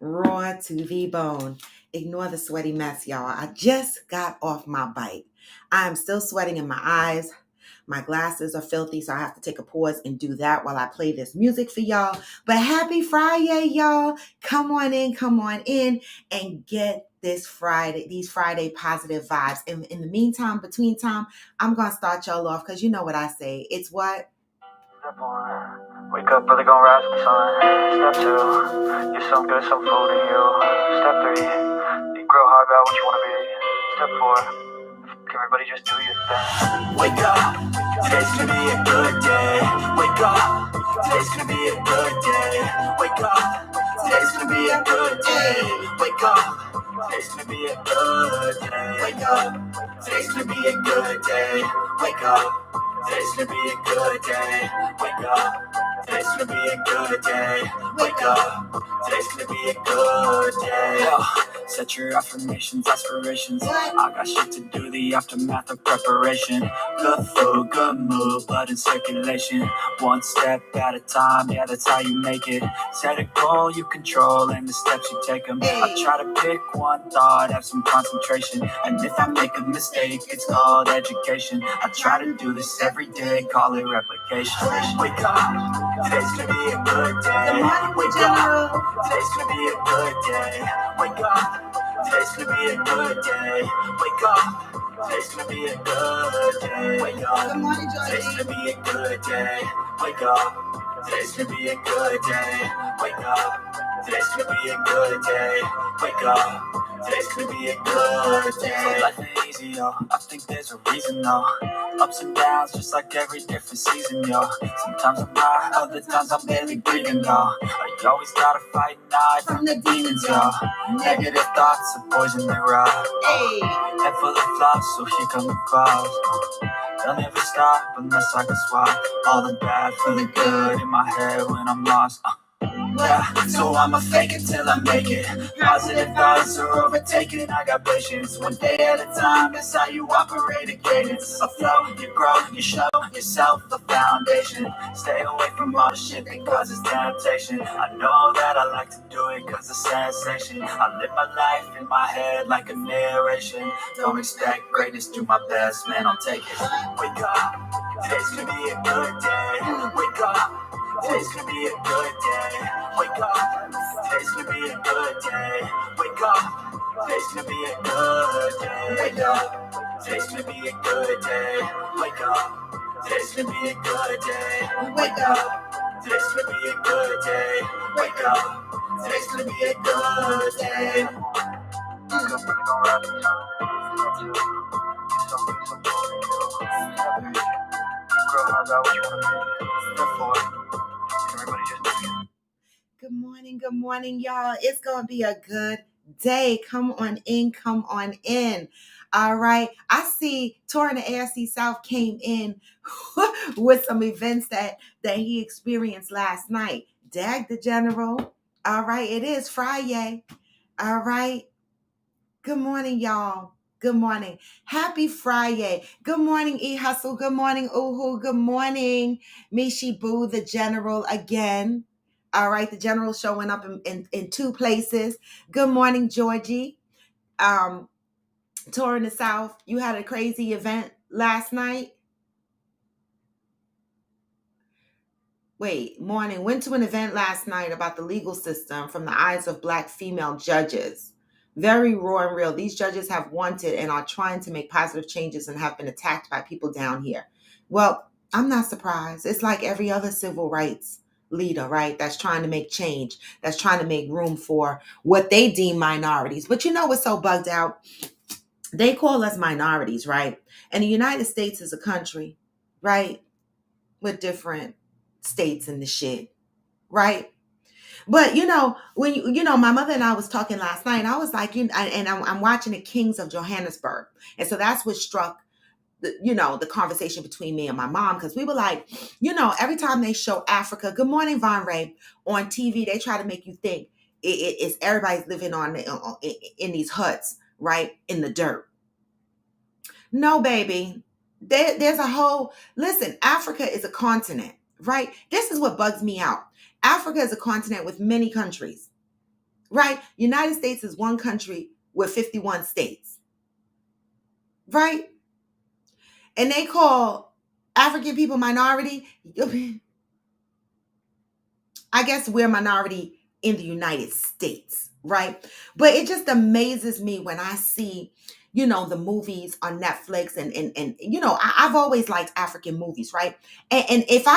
raw to the bone. Ignore the sweaty mess, y'all. I just got off my bike. I am still sweating in my eyes. My glasses are filthy, so I have to take a pause and do that while I play this music for y'all. But happy Friday, y'all. Come on in, and get these Friday positive vibes. And in the meantime, between time, I'm going to start y'all off because you know what I say. It's what? Step one, wake up early, gonna rise with the sun. Step two, get some good, some food in you. Step three, think real hard about what you wanna be. Step four, everybody just do your thing. Wake up, today's gonna be a good day. Wake up, today's gonna be a good day. Wake up, today's gonna be a good day. Wake up, today's gonna be a good day. Wake up, today's gonna be a good day. Wake up. Today's gonna be a good day. Wake up. Today's gonna be a good day. Wake up. Today's gonna be a good day. Yo, set your affirmations, aspirations. I got shit to do, the aftermath of preparation. Good food, good mood, blood in circulation. One step at a time, yeah, that's how you make it. Set a goal you control and the steps you take them. I try to pick one thought, have some concentration. And if I make a mistake, it's called education. I try to do this every day, call it replication. Wake up, today's gonna be a good day. Wake up, today's gonna be a good day. Wake up, today's gonna be a good day. Wake up, today's gonna be a good day. Wake up, today's gonna be a good day. Wake up, today's gonna be a good day. Wake up, today's gonna be a good day. Wake up, today's gonna be a good day. So life ain't easy, yo. I think there's a reason, though. Ups and downs, just like every different season, yo. Sometimes I'm high, other times I'm barely breathing, though. You always gotta fight and hide from the demons, yo. Negative thoughts are poison, they rot. Head full of flaws, so here come the clouds. They'll never stop unless I can swap all the bad for the good in my head when I'm lost. Yeah, so I'ma fake it till I make it. Positive thoughts are overtaken. I got patience, one day at a time. That's how you operate a cadence. A flow, you grow, you show yourself a foundation. Stay away from all the shit that causes temptation. I know that I like to do it cause it's sensation. I live my life in my head like a narration. Don't expect greatness, do my best, man, I'll take it. Wake up, today's gonna be a good day. Wake up. Today's gonna be a good day. Wake up. Today's gonna be a good day. Wake up. Today's gonna be a good day. Wake up. Today's gonna be a good day. Wake up. Today's gonna be a good day. Wake up. Today's gonna be a good day. Wake up. Today's gonna be a good day. Good morning, y'all. It's gonna be a good day. Come on in. All right. I see Touring the AFC South came in with some events that he experienced last night. Dag the General. All right, it is Friday. All right. Good morning, y'all. Good morning. Happy Friday. Good morning, E-Hustle. Good morning, Uhu. Good morning, Mishi Boo, the General again. All right, the General showing up in two places. Good morning, Georgie. Touring the South. You had a crazy event last night. Morning. Went to an event last night about the legal system from the eyes of Black female judges. Very raw and real. These judges have wanted and are trying to make positive changes and have been attacked by people down here. Well, I'm not surprised. It's like every other civil rights leader, right? That's trying to make change, that's trying to make room for what they deem minorities. But you know what's so bugged out? They call us minorities, right? And the United States is a country, right? With different states and the shit, right? But when my mother and I was talking last night, I was like, and I'm watching the Kings of Johannesburg, and so that's what struck the conversation between me and my mom, because we were like, every time they show Africa, good morning, Von Ray, on TV, they try to make you think it's everybody's living in these huts, right, in the dirt. No, baby, there's a whole listen. Africa is a continent, right? This is what bugs me out. Africa is a continent with many countries, right? United States is one country with 51 states, right? And they call African people minority. I guess we're minority in the United States, right? But it just amazes me when I see, the movies on Netflix and I've always liked African movies, right? And if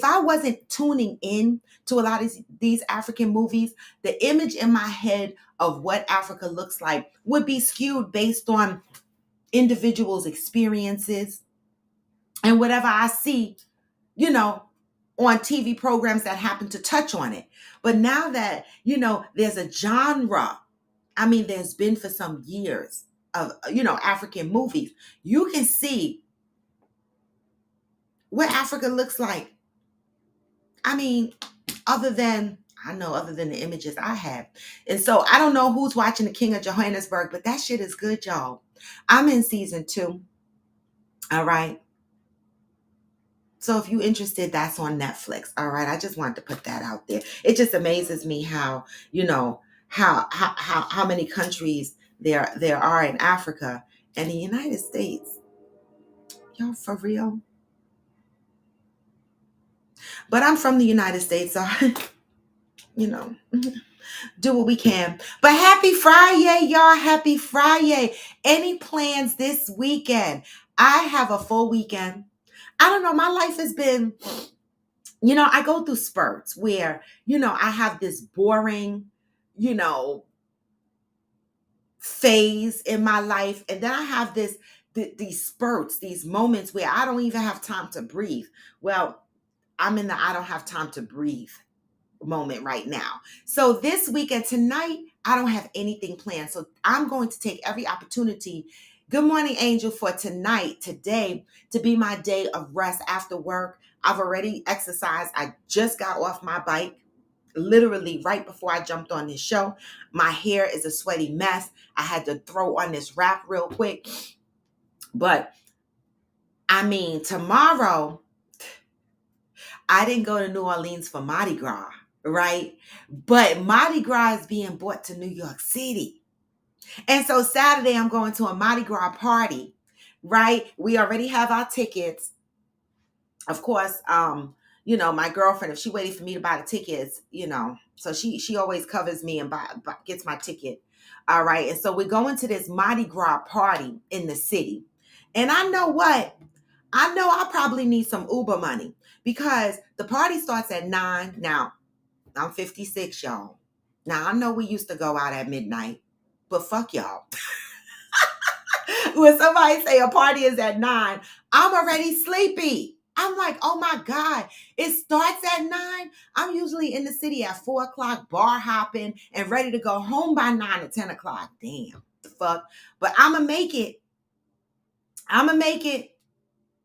I wasn't tuning in to a lot of these African movies, the image in my head of what Africa looks like would be skewed based on individuals' experiences and whatever I see, you know, on TV programs that happen to touch on it. But now that, there's a genre, I mean, there's been for some years of, African movies, you can see what Africa looks like. I mean, other than the images I have. And so I don't know who's watching The King of Johannesburg, but that shit is good, y'all. I'm in season 2. All right. So if you're interested, that's on Netflix. All right. I just wanted to put that out there. It just amazes me how, how many countries there are in Africa and the United States. Y'all for real? But I'm from the United States, so you know, do what we can. But happy Friday, y'all. Happy Friday. Any plans this weekend? I have a full weekend. I don't know. My life has been, I go through spurts where, I have this boring, phase in my life. And then I have these spurts, these moments where I don't even have time to breathe. Well, I'm in the I don't have time to breathe moment right now. So this weekend, tonight, I don't have anything planned. So I'm going to take every opportunity. Good morning, Angel, for today, to be my day of rest after work. I've already exercised. I just got off my bike, literally right before I jumped on this show. My hair is a sweaty mess. I had to throw on this wrap real quick. But I mean, tomorrow, I didn't go to New Orleans for Mardi Gras, right? But Mardi Gras is being brought to New York City. And so Saturday, I'm going to a Mardi Gras party, right? We already have our tickets. Of course, my girlfriend, if she waited for me to buy the tickets, so she always covers me and gets my ticket. All right. And so we're going to this Mardi Gras party in the city. And I know what? I know I probably need some Uber money because the party starts at 9. Now, I'm 56, y'all. Now, I know we used to go out at midnight, but fuck y'all. When somebody say a party is at 9, I'm already sleepy. I'm like, oh my God, it starts at 9. I'm usually in the city at 4 o'clock, bar hopping and ready to go home by 9 or 10 o'clock. Damn, the fuck. But I'm going to make it.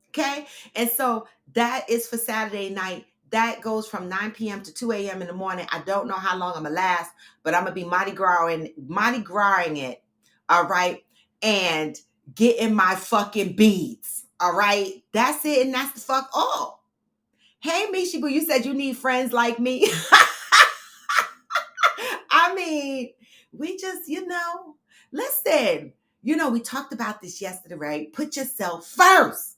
Okay. And so that is for Saturday night. That goes from 9 p.m. to 2 a.m. in the morning. I don't know how long I'm going to last, but I'm going to be Mardi Gras-ing it. All right. And getting my fucking beads. All right. That's it. And that's the fuck all. Hey, Mishibu, you said you need friends like me. I mean, we just, listen, we talked about this yesterday, right? Put yourself first.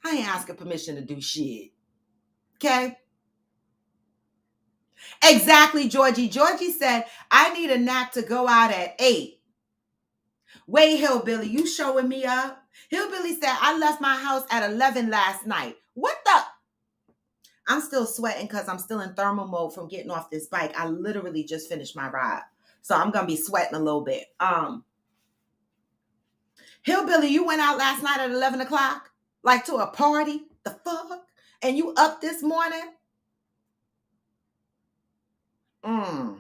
I ain't asking permission to do shit. Okay? Exactly, Georgie. Georgie said, I need a nap to go out at 8. Wait, Hillbilly, you showing me up? Hillbilly said, I left my house at 11 last night. What the? I'm still sweating because I'm still in thermal mode from getting off this bike. I literally just finished my ride. So I'm going to be sweating a little bit. Hillbilly, you went out last night at 11 o'clock? Like to a party? The fuck? And you up this morning? I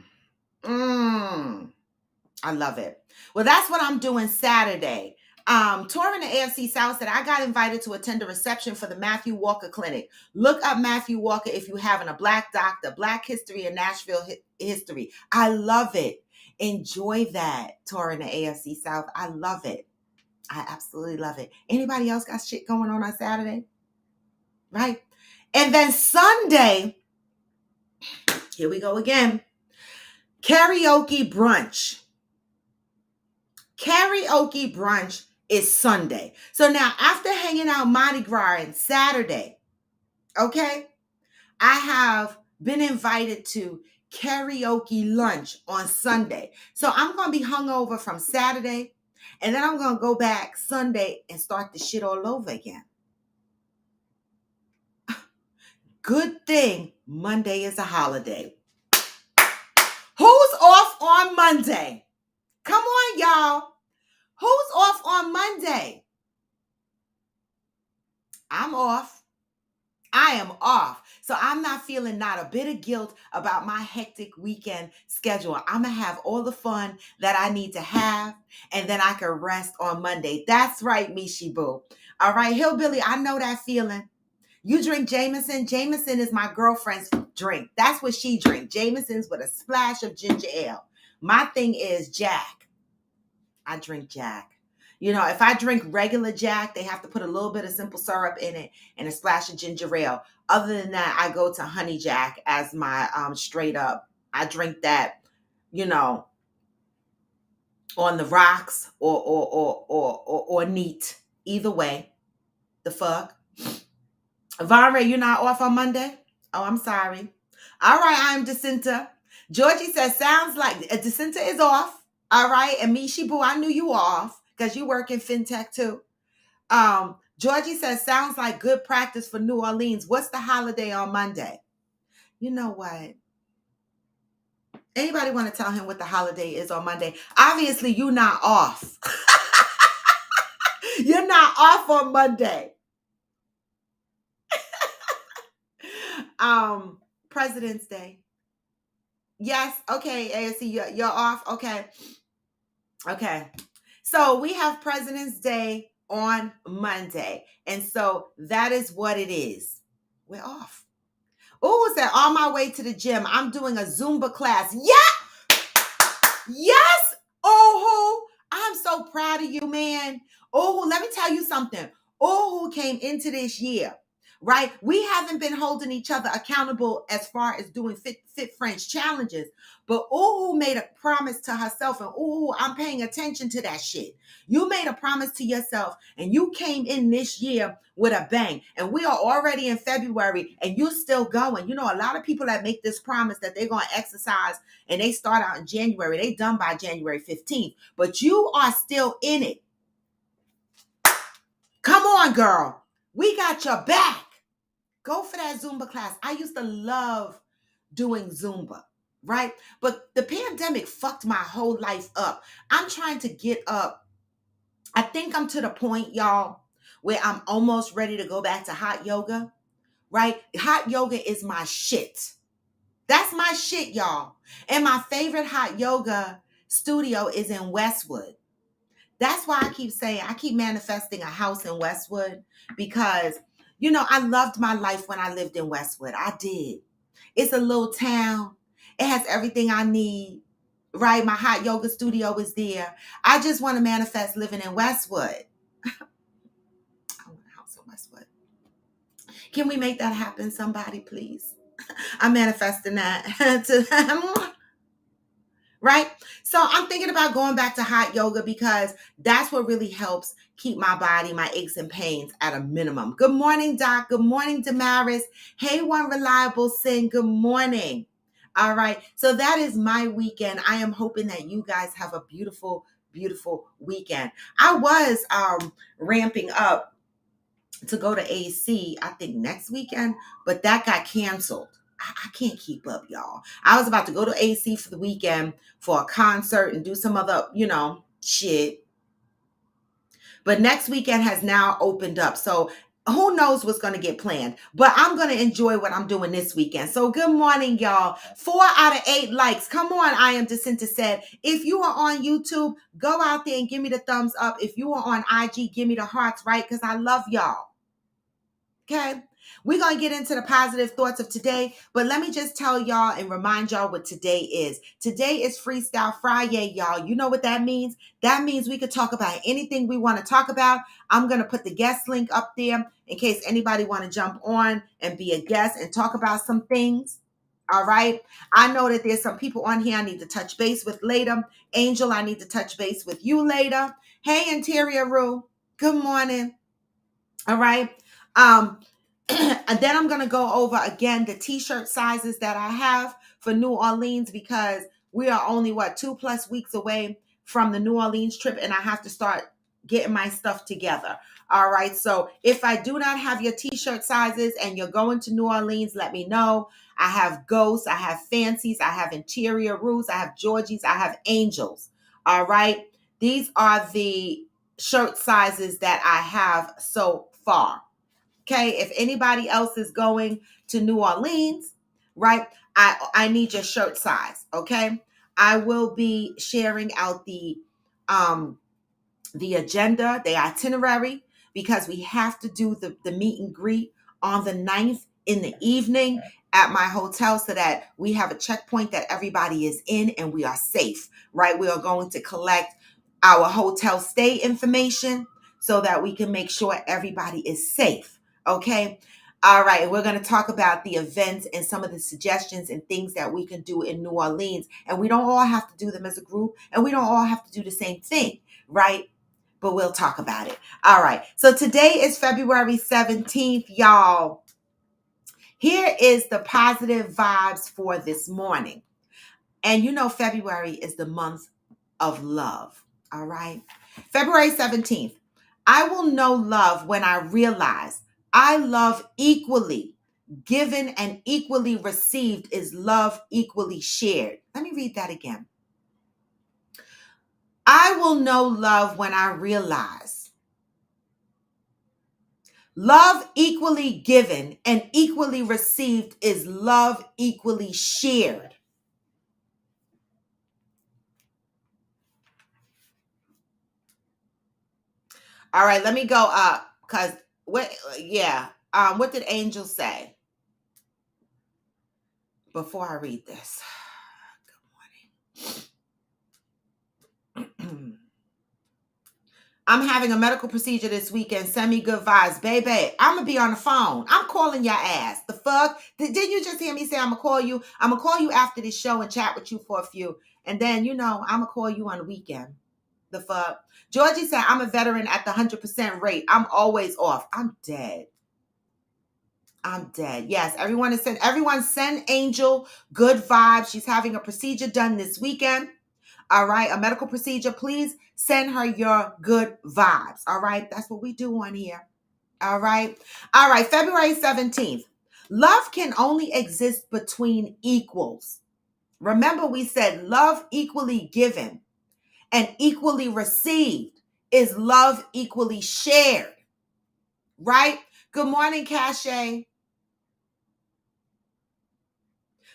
love it. Well, that's what I'm doing Saturday. Touring the AFC South said, I got invited to attend a reception for the Matthew Walker Clinic. Look up Matthew Walker if you haven't. A Black doctor, Black history and Nashville history. I love it. Enjoy that, touring the AFC South. I love it. I absolutely love it. Anybody else got shit going on Saturday? Right? And then Sunday, here we go again. Karaoke brunch. Karaoke brunch is Sunday. So now, after hanging out Mardi Gras on Saturday, okay, I have been invited to karaoke lunch on Sunday. So I'm going to be hungover from Saturday, and then I'm going to go back Sunday and start the shit all over again. Good thing Monday is a holiday. Who's off on Monday? Come on, y'all. Who's off on Monday? I'm off. I am off. So I'm not feeling not a bit of guilt about my hectic weekend schedule. I'm going to have all the fun that I need to have, and then I can rest on Monday. That's right, Mishi Boo. All right, Hillbilly, I know that feeling. You drink Jameson. Jameson is my girlfriend's drink. That's what she drinks. Jameson's with a splash of ginger ale. My thing is Jack. I drink Jack. You know, if I drink regular Jack, they have to put a little bit of simple syrup in it and a splash of ginger ale. Other than that, I go to honey Jack as my straight up. I drink that, you know, on the rocks or neat. Either way, the fuck. Vare, you're not off on Monday? Oh, I'm sorry. All right, I'm Jacinta. Georgie says, sounds like Jacinta is off. All right, and Mishi Boo, I knew you were off because you work in fintech too. Georgie says, sounds like good practice for New Orleans. What's the holiday on Monday? You know what? Anybody want to tell him what the holiday is on Monday? Obviously, you're not off. You're not off on Monday. President's Day. Yes. Okay, ASC, you're off. Okay. Okay. So we have President's Day on Monday. And so that is what it is. We're off. Oh, said on my way to the gym, I'm doing a Zumba class. Yeah. Yes. Oh, I'm so proud of you, man. Oh, let me tell you something. Oh, came into this year, right? We haven't been holding each other accountable as far as doing Fit French challenges, but Uhu made a promise to herself, and Uhu, I'm paying attention to that shit. You made a promise to yourself, and you came in this year with a bang, and we are already in February, and you're still going. You know, a lot of people that make this promise that they're going to exercise, and they start out in January, they done by January 15th, but you are still in it. Come on, girl. We got your back. Go for that Zumba class. I used to love doing Zumba, right? But the pandemic fucked my whole life up. I'm trying to get up. I think I'm to the point, y'all, where I'm almost ready to go back to hot yoga, right? Hot yoga is my shit. That's my shit, y'all. And my favorite hot yoga studio is in Westwood. That's why I keep saying, I keep manifesting a house in Westwood because, you know, I loved my life when I lived in Westwood. I did. It's a little town. It has everything I need, right? My hot yoga studio is there. I just want to manifest living in Westwood. I want a house in Westwood. Can we make that happen, somebody, please? I'm manifesting that to right? So I'm thinking about going back to hot yoga because that's what really helps keep my body, my aches and pains at a minimum. Good morning, Doc. Good morning, Damaris. Hey, One Reliable Sin. Good morning. All right. So that is my weekend. I am hoping that you guys have a beautiful, beautiful weekend. I was ramping up to go to AC, I think next weekend, but that got canceled. I can't keep up, y'all. I was about to go to AC for the weekend for a concert and do some other, you know, shit. But next weekend has now opened up. So who knows what's going to get planned. But I'm going to enjoy what I'm doing this weekend. So good morning, y'all. 4 out of 8 likes. Come on, I am Jacinta said. If you are on YouTube, go out there and give me the thumbs up. If you are on IG, give me the hearts, right? Because I love y'all. Okay, we're going to get into the positive thoughts of today, but let me just tell y'all and remind y'all what today is. Today is Freestyle Friyayyyy, y'all. You know what that means? That means we could talk about anything we want to talk about. I'm going to put the guest link up there in case anybody want to jump on and be a guest and talk about some things. All right. I know that there's some people on here I need to touch base with later. Angel, I need to touch base with you later. Hey, Interior Rue. Good morning. All right. And then I'm going to go over again the t-shirt sizes that I have for New Orleans, because we are only 2+ weeks away from the New Orleans trip, and I have to start getting my stuff together. All right. So if I do not have your t-shirt sizes and you're going to New Orleans, let me know. I have ghosts, I have fancies, I have interior roots, I have Georgies, I have angels. All right. These are the shirt sizes that I have so far. Okay, if anybody else is going to New Orleans, right, I need your shirt size. Okay, I will be sharing out the agenda, the itinerary, because we have to do the meet and greet on the 9th in the evening at my hotel, so that we have a checkpoint that everybody is in and we are safe, right? We are going to collect our hotel stay information so that we can make sure everybody is safe. Okay. All right. We're going to talk about the events and some of the suggestions and things that we can do in New Orleans. And we don't all have to do them as a group, and we don't all have to do the same thing, right? But we'll talk about it. All right. So today is February 17th, y'all. Here is the positive vibes for this morning. And you know, February is the month of love. All right. February 17th. I will know love when I realize I love equally. Given and equally received is love equally shared. Let me read that again. I will know love when I realize love equally given and equally received is love equally shared. All right, let me go up, because what what did Angel say before I read this? Good morning. I'm having a medical procedure this weekend. Send me good vibes, baby. I'm going to be on the phone. I'm calling your ass. The fuck? Didn't you just hear me say I'm going to call you? I'm going to call you after this show and chat with you for a few. And then, I'm going to call you on the weekend. The fuck? Georgie said, I'm a veteran at the 100% rate. I'm always off. I'm dead. I'm dead. Yes, everyone send Angel good vibes. She's having a procedure done this weekend. All right, a medical procedure. Please send her your good vibes. All right, that's what we do on here. All right. All right, February 17th. Love can only exist between equals. Remember, we said love equally given and equally received is love equally shared. Right? Good morning, Cache.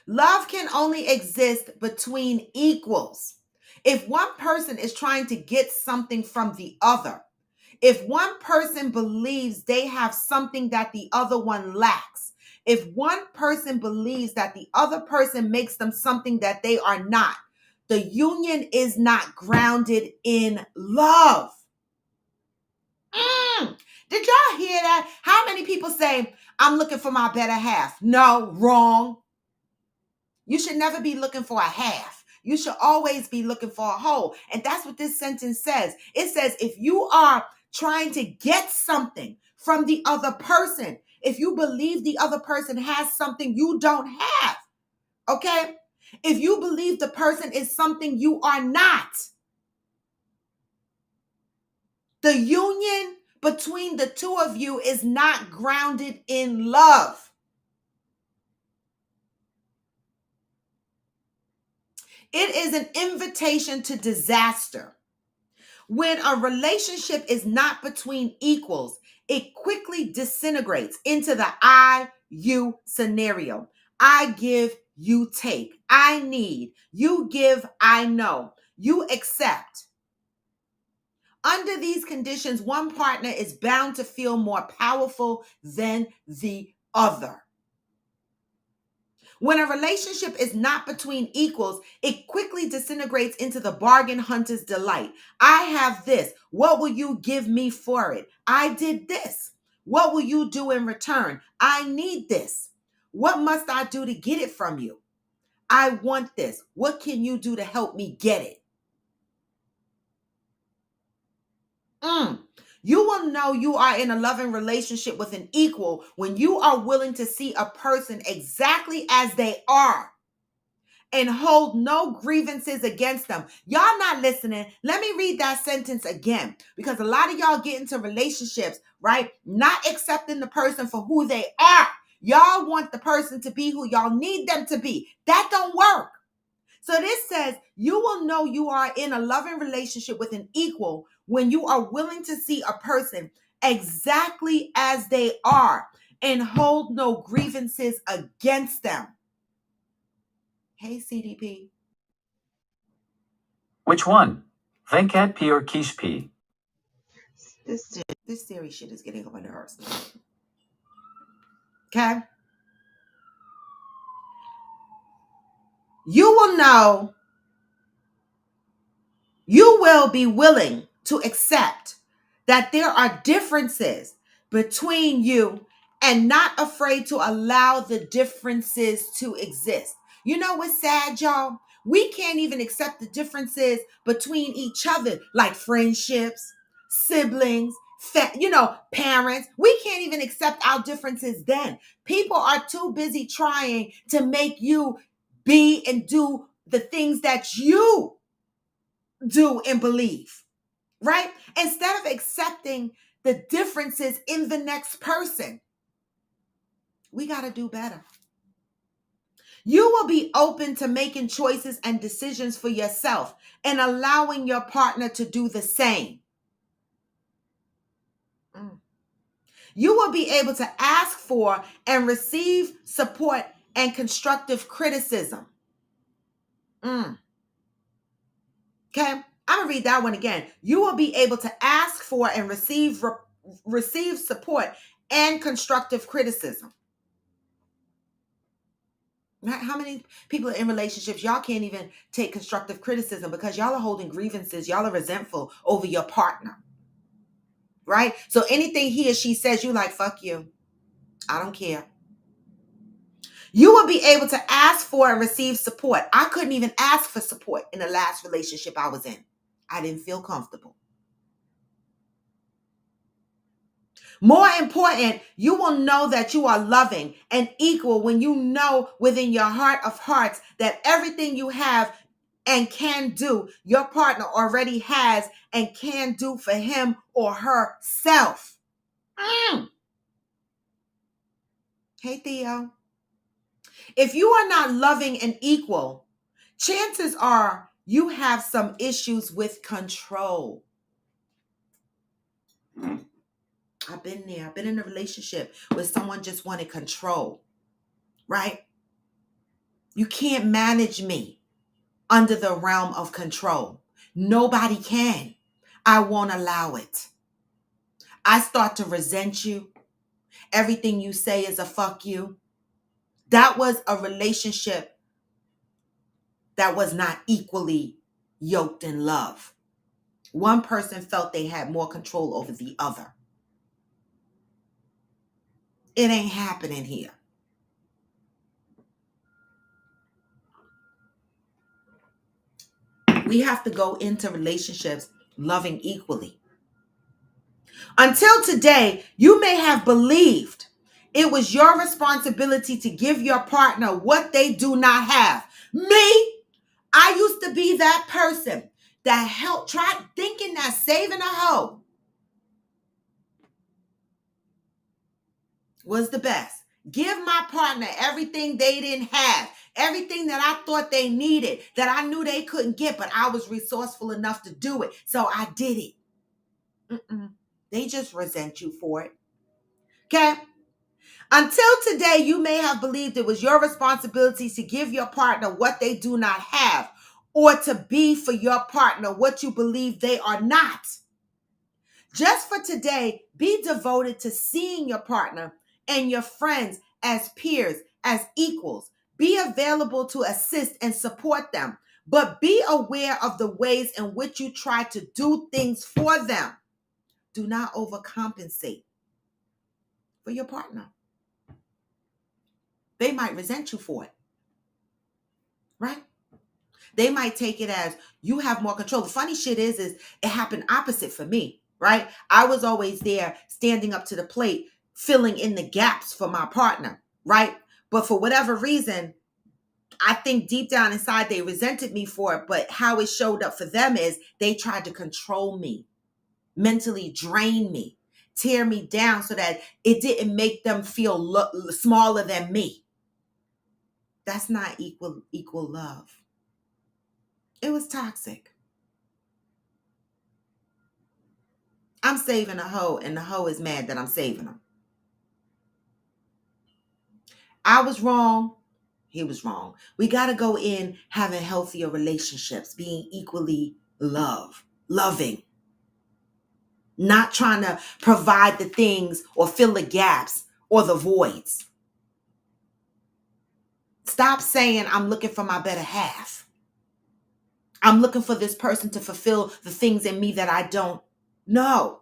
Love can only exist between equals. If one person is trying to get something from the other, if one person believes they have something that the other one lacks, if one person believes that the other person makes them something that they are not, the union is not grounded in love. Did y'all hear that? How many people say, I'm looking for my better half? No, wrong. You should never be looking for a half. You should always be looking for a whole. And that's what this sentence says. It says, if you are trying to get something from the other person, if you believe the other person has something you don't have, okay? If you believe the person is something you are not, the union between the two of you is not grounded in love. It is an invitation to disaster. When a relationship is not between equals, it quickly disintegrates into the I-you scenario. I give, you take. I need, you give, I know. You accept. Under these conditions, one partner is bound to feel more powerful than the other. When a relationship is not between equals, it quickly disintegrates into the bargain hunter's delight. I have this. What will you give me for it? I did this. What will you do in return? I need this. What must I do to get it from you? I want this. What can you do to help me get it? You will know you are in a loving relationship with an equal when you are willing to see a person exactly as they are and hold no grievances against them. Y'all not listening. Let me read that sentence again, because a lot of y'all get into relationships, right? Not accepting the person for who they are. Y'all want the person to be who y'all need them to be. That don't work. So this says you will know you are in a loving relationship with an equal when you are willing to see a person exactly as they are and hold no grievances against them. Hey, CDP. Which one? Venkat P or Kish P? This series shit is getting on my nerves. Okay? You will know, you will be willing to accept that there are differences between you and not afraid to allow the differences to exist. You know what's sad, y'all? We can't even accept the differences between each other, like friendships, siblings, parents. We can't even accept our differences then. People are too busy trying to make you be and do the things that you do and believe, right? Instead of accepting the differences in the next person. We got to do better. You will be open to making choices and decisions for yourself and allowing your partner to do the same. You will be able to ask for and receive support and constructive criticism. Okay, I'm going to read that one again. You will be able to ask for and receive support and constructive criticism. How many people are in relationships, y'all can't even take constructive criticism because y'all are holding grievances. Y'all are resentful over your partner, right? So anything he or she says, you like, fuck you. I don't care. You will be able to ask for and receive support. I couldn't even ask for support in the last relationship I was in. I didn't feel comfortable. More important, you will know that you are loving and equal when you know within your heart of hearts that everything you have and can do, your partner already has and can do for him or herself. Hey, Theo. If you are not loving and equal, chances are you have some issues with control. I've been there. I've been in a relationship where someone just wanted control, right? You can't manage me under the realm of control. Nobody can. I won't allow it. I start to resent you. Everything you say is a fuck you. That was a relationship that was not equally yoked in love. One person felt they had more control over the other. It ain't happening here. We have to go into relationships loving equally. Until today, you may have believed it was your responsibility to give your partner what they do not have. Me, I used to be that person that tried thinking that saving a hoe was the best. Give my partner everything they didn't have, everything that I thought they needed, that I knew they couldn't get, but I was resourceful enough to do it. So I did it. They just resent you for it. Okay? Until today, you may have believed it was your responsibility to give your partner what they do not have, or to be for your partner what you believe they are not. Just for today, be devoted to seeing your partner and your friends as peers, as equals. Be available to assist and support them, but be aware of the ways in which you try to do things for them. Do not overcompensate for your partner. They might resent you for it. right? They might take it as you have more control. The funny shit is it happened opposite for me, right? I was always there standing up to the plate, filling in the gaps for my partner, right? But for whatever reason, I think deep down inside they resented me for it, but how it showed up for them is they tried to control me, mentally drain me, tear me down so that it didn't make them feel smaller than me. That's not equal love. It was toxic. I'm saving a hoe, and the hoe is mad that I'm saving him. I was wrong. He was wrong. We got to go in having healthier relationships, being equally loving, not trying to provide the things or fill the gaps or the voids. Stop saying I'm looking for my better half. I'm looking for this person to fulfill the things in me that I don't know.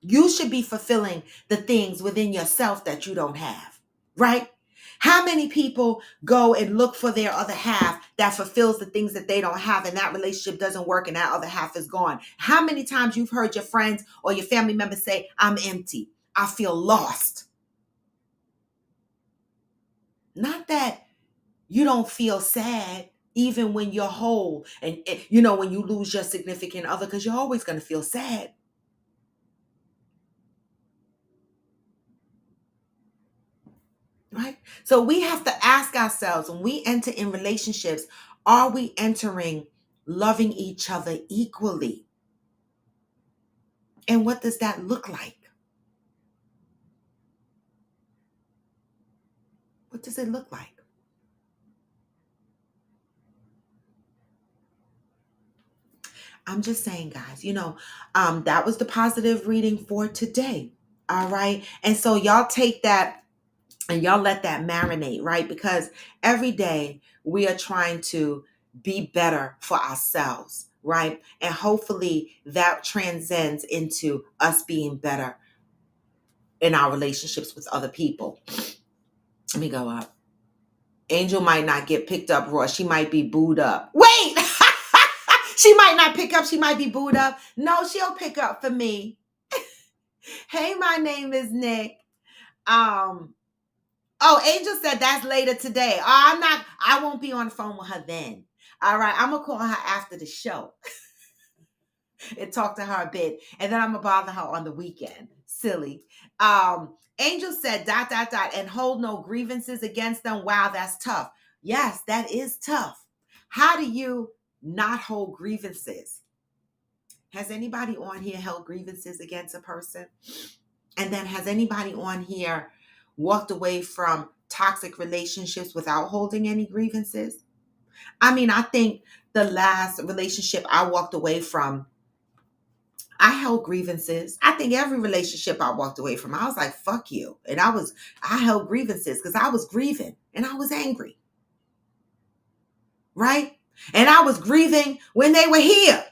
You should be fulfilling the things within yourself that you don't have, right? How many people go and look for their other half that fulfills the things that they don't have, and that relationship doesn't work and that other half is gone? How many times you've heard your friends or your family members say, I'm empty, I feel lost? Not that you don't feel sad even when you're whole and when you lose your significant other, because you're always going to feel sad. Right? So we have to ask ourselves when we enter in relationships, are we entering loving each other equally? And what does that look like? What does it look like? I'm just saying, guys, that was the positive reading for today. All right. And so y'all take that and y'all let that marinate, right? Because every day we are trying to be better for ourselves, right? And hopefully that transcends into us being better in our relationships with other people. Let me go up. Angel might not get picked up raw. She might be booed up. Wait! She might not pick up. She might be booed up. No, she'll pick up for me. Hey, my name is Nick. Oh, Angel said that's later today. I won't be on the phone with her then. All right, I'm gonna call her after the show and talk to her a bit, and then I'm gonna bother her on the weekend. Silly. Angel said ... and hold no grievances against them. Wow, that's tough. Yes, that is tough. How do you not hold grievances? Has anybody on here held grievances against a person? And then has anybody on here walked away from toxic relationships without holding any grievances? I mean, I think the last relationship I walked away from, I held grievances. I think every relationship I walked away from, I was like, fuck you. And I held grievances because I was grieving and I was angry. Right? And I was grieving when they were here.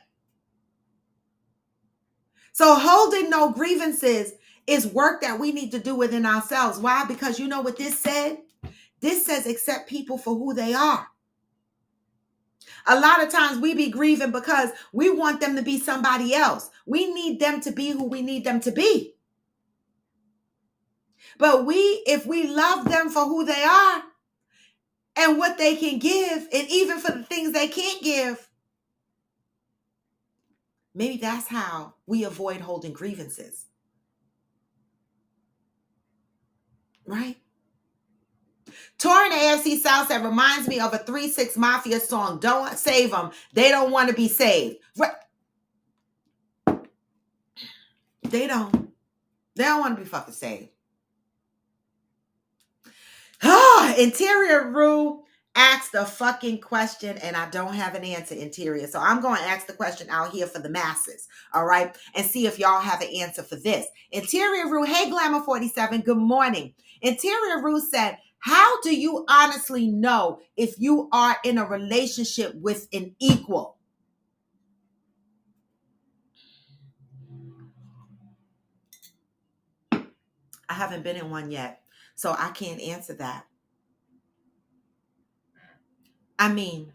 So holding no grievances is work that we need to do within ourselves. Why? Because you know what this said? This says accept people for who they are. A lot of times we be grieving because we want them to be somebody else. We need them to be who we need them to be. But if we love them for who they are and what they can give, and even for the things they can't give, maybe that's how we avoid holding grievances. Right? Torrin AFC South said, reminds me of a 3-6 Mafia song. Don't save them. They don't want to be saved. Right. They don't want to be fucking saved. Interior Rue asked a fucking question and I don't have an answer, Interior. So I'm going to ask the question out here for the masses, all right? And see if y'all have an answer for this. Interior Rue, hey Glamour 47, good morning. Interior Rue said, how do you honestly know if you are in a relationship with an equal? I haven't been in one yet, so I can't answer that. I mean,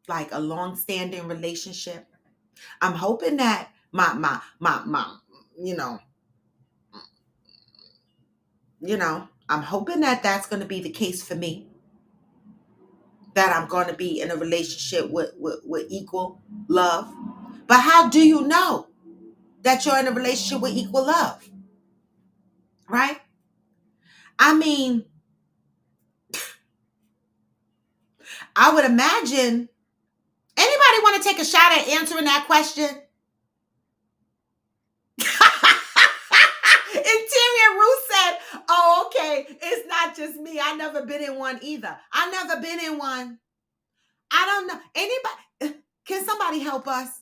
like a long-standing relationship. I'm hoping that my you know, I'm hoping that that's going to be the case for me. That I'm going to be in a relationship with equal love. But how do you know that you're in a relationship with equal love? Right? I mean, I would imagine. Anybody want to take a shot at answering that question? Interior Ruth said, oh, okay, it's not just me. I never been in one either. I never been in one. I don't know. Anybody, can somebody help us?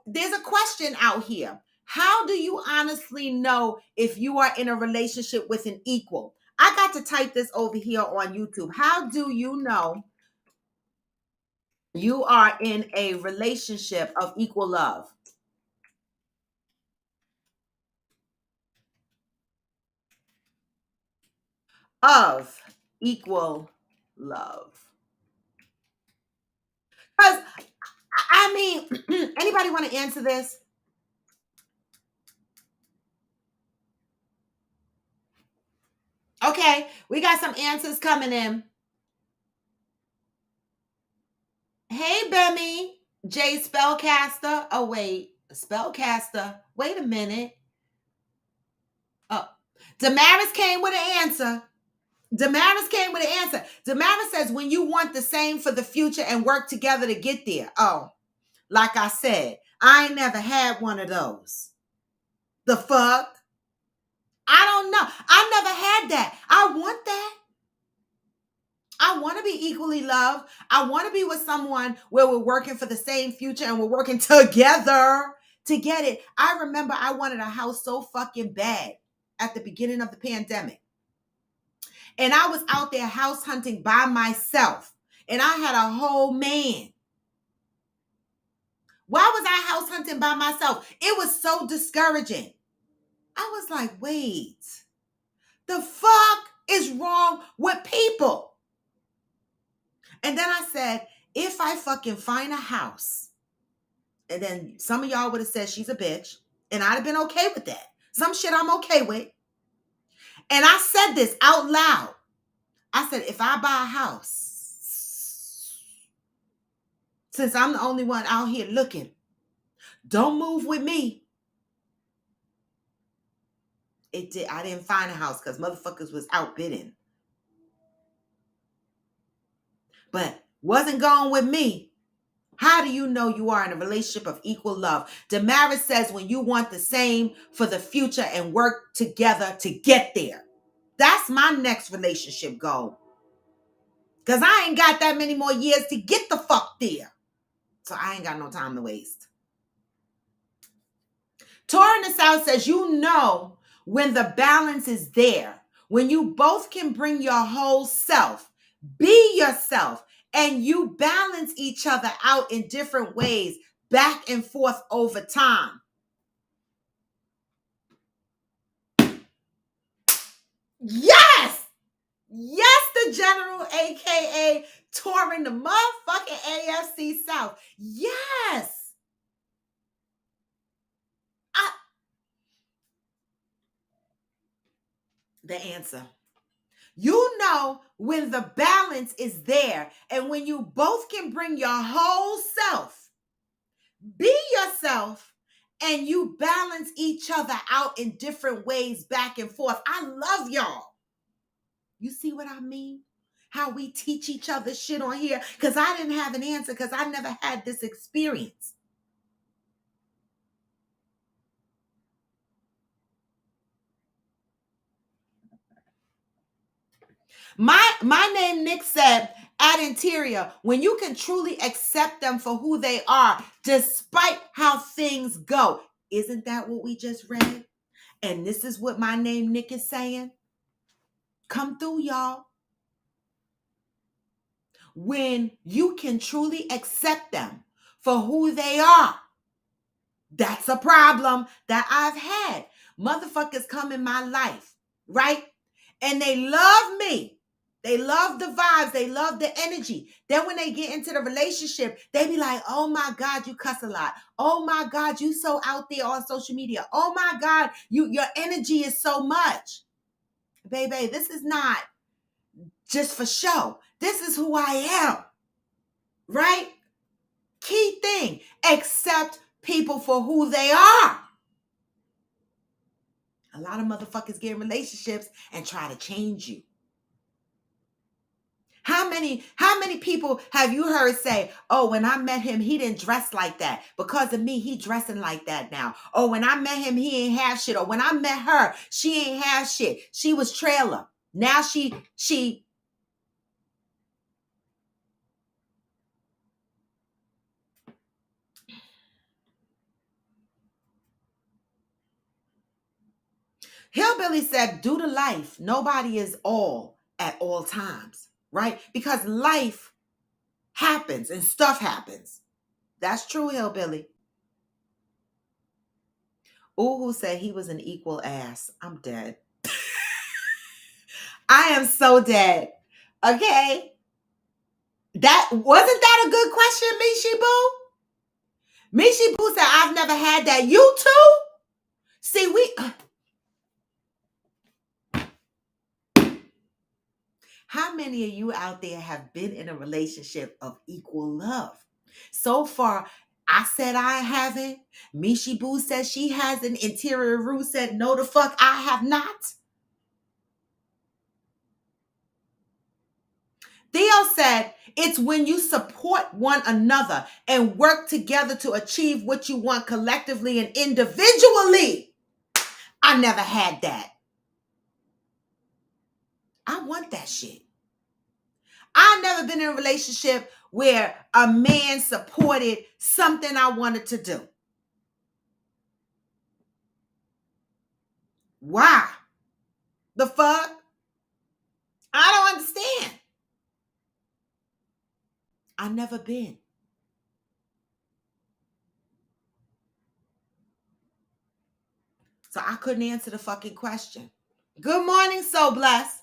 There's a question out here. How do you honestly know if you are in a relationship with an equal? I got to type this over here on YouTube. How do you know you are in a relationship of equal love? Of equal love. Because, I mean, anybody want to answer this? Okay, we got some answers coming in. Hey, Bemmy, J Spellcaster. Oh, wait, Spellcaster. Wait a minute. Oh, Damaris came with an answer. Damaris came with an answer. Damaris says, when you want the same for the future and work together to get there. Oh, like I said, I ain't never had one of those. The fuck? I don't know. I never had that. I want that. I want to be equally loved. I want to be with someone where we're working for the same future and we're working together to get it. I remember I wanted a house so fucking bad at the beginning of the pandemic. And I was out there house hunting by myself. And I had a whole man. Why was I house hunting by myself? It was so discouraging. I was like, wait, the fuck is wrong with people? And then I said, if I fucking find a house, and then some of y'all would have said she's a bitch, and I'd have been okay with that. Some shit I'm okay with. And I said this out loud. I said, if I buy a house, since I'm the only one out here looking, don't move with me. I didn't find a house because motherfuckers was outbidding. But wasn't going with me. How do you know you are in a relationship of equal love? Damaris says when you want the same for the future and work together to get there. That's my next relationship goal. Because I ain't got that many more years to get the fuck there. So I ain't got no time to waste. Tor in the South says, you know when the balance is there, when you both can bring your whole self, be yourself, and you balance each other out in different ways, back and forth over time. Yes! Yes, the general, aka touring the motherfucking AFC South. Yes! The answer. You know when the balance is there and when you both can bring your whole self, be yourself, and you balance each other out in different ways back and forth. I love y'all. You see what I mean? How we teach each other shit on here? Because I didn't have an answer because I never had this experience. My name, Nick said, at Interior, when you can truly accept them for who they are, despite how things go. Isn't that what we just read? And this is what my name, Nick, is saying. Come through, y'all. When you can truly accept them for who they are, that's a problem that I've had. Motherfuckers come in my life, right? And they love me. They love the vibes. They love the energy. Then when they get into the relationship, they be like, oh my God, you cuss a lot. Oh my God, you so out there on social media. Oh my God, your energy is so much. Baby, this is not just for show. This is who I am. Right? Key thing, accept people for who they are. A lot of motherfuckers get in relationships and try to change you. How many people have you heard say, oh, when I met him, he didn't dress like that. Because of me, he dressing like that now. Oh, when I met him, he ain't have shit. Or when I met her, she ain't have shit. She was trailer. Now she Hillbilly said, due to life, nobody is all at all times, right? Because life happens and stuff happens. That's true, Hillbilly. Uhu said he was an equal ass. I'm dead. I am so dead. Okay? That wasn't that a good question, Mishi Boo? Mishi Boo said, I've never had that. You too? See, how many of you out there have been in a relationship of equal love? So far, I said I haven't. Mishi Boo said she hasn't. Interior Rue said, no, the fuck, I have not. Theo said, it's when you support one another and work together to achieve what you want collectively and individually. I never had that. I want that shit. I've never been in a relationship where a man supported something I wanted to do. Why? The fuck? I don't understand. I've never been. So I couldn't answer the fucking question. Good morning, So Blessed.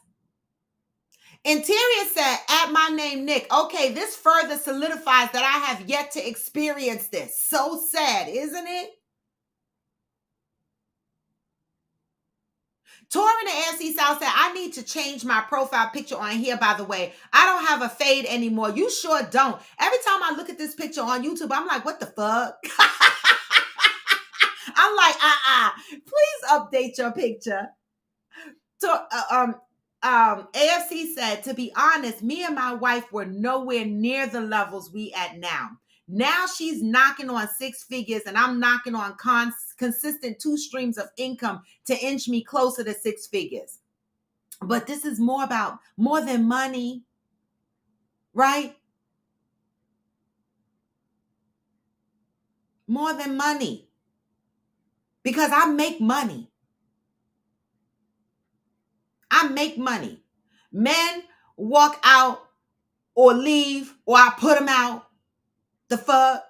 Interior said, add my name, Nick. Okay, this further solidifies that I have yet to experience this. So sad, isn't it? Torin and AFC South said, I need to change my profile picture on here, by the way. I don't have a fade anymore. You sure don't. Every time I look at this picture on YouTube, I'm like, what the fuck? I'm like, please update your picture. So, AFC said, to be honest, me and my wife were nowhere near the levels we at now. Now she's knocking on 6 figures and I'm knocking on consistent 2 streams of income to inch me closer to 6 figures. But this is more than money, right? More than money. Because I make money. I make money. Men walk out or leave or I put them out. The fuck?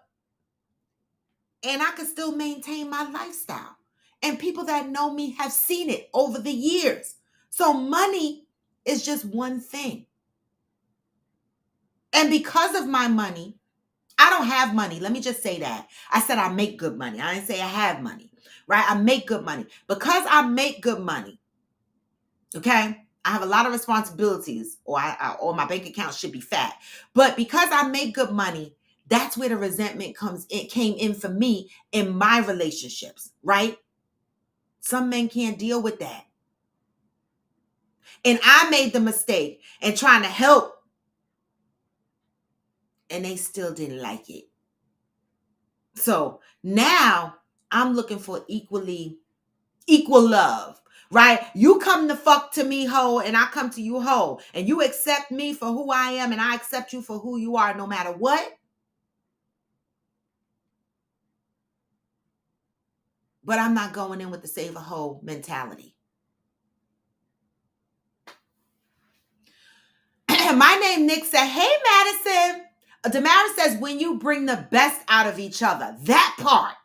And I can still maintain my lifestyle. And people that know me have seen it over the years. So money is just one thing. And because of my money, I don't have money. Let me just say that. I said I make good money. I didn't say I have money, right? I make good money. Because I make good money, okay? I have a lot of responsibilities or my bank account should be fat. But because I make good money, that's where the resentment came in for me in my relationships, right? Some men can't deal with that. And I made the mistake in trying to help and they still didn't like it. So now I'm looking for equal love, right? You come the fuck to me whole and I come to you whole. And you accept me for who I am and I accept you for who you are no matter what. But I'm not going in with the save a hoe mentality. My name, Nick, said, hey, Madison. Damaris says, when you bring the best out of each other. That part.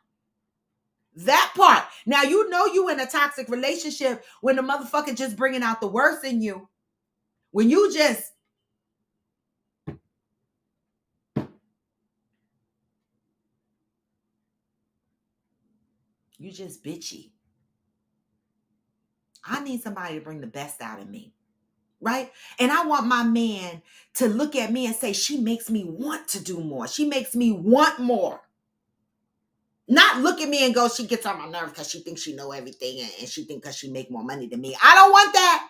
Now, you know you in a toxic relationship when the motherfucker just bringing out the worst in you. When you just bitchy. I need somebody to bring the best out of me, right? And I want my man to look at me and say, she makes me want to do more. She makes me want more. Not look at me and go, she gets on my nerves because she thinks she know everything and she thinks because she make more money than me. I don't want that.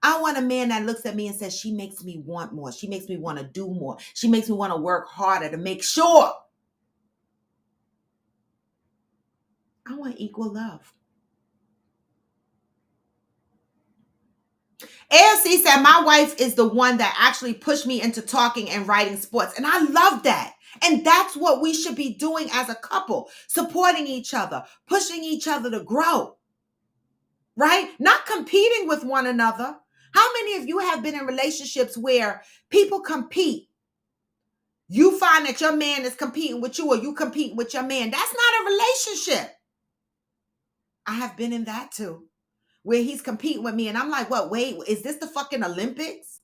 I want a man that looks at me and says, she makes me want more. She makes me want to do more. She makes me want to work harder to make sure. I want equal love. AFC said, my wife is the one that actually pushed me into talking and writing sports. And I love that. And that's what we should be doing as a couple, supporting each other, pushing each other to grow, right? Not competing with one another. How many of you have been in relationships where people compete? You find that your man is competing with you or you compete with your man. That's not a relationship. I have been in that too, where he's competing with me and I'm like, what, wait, is this the fucking Olympics?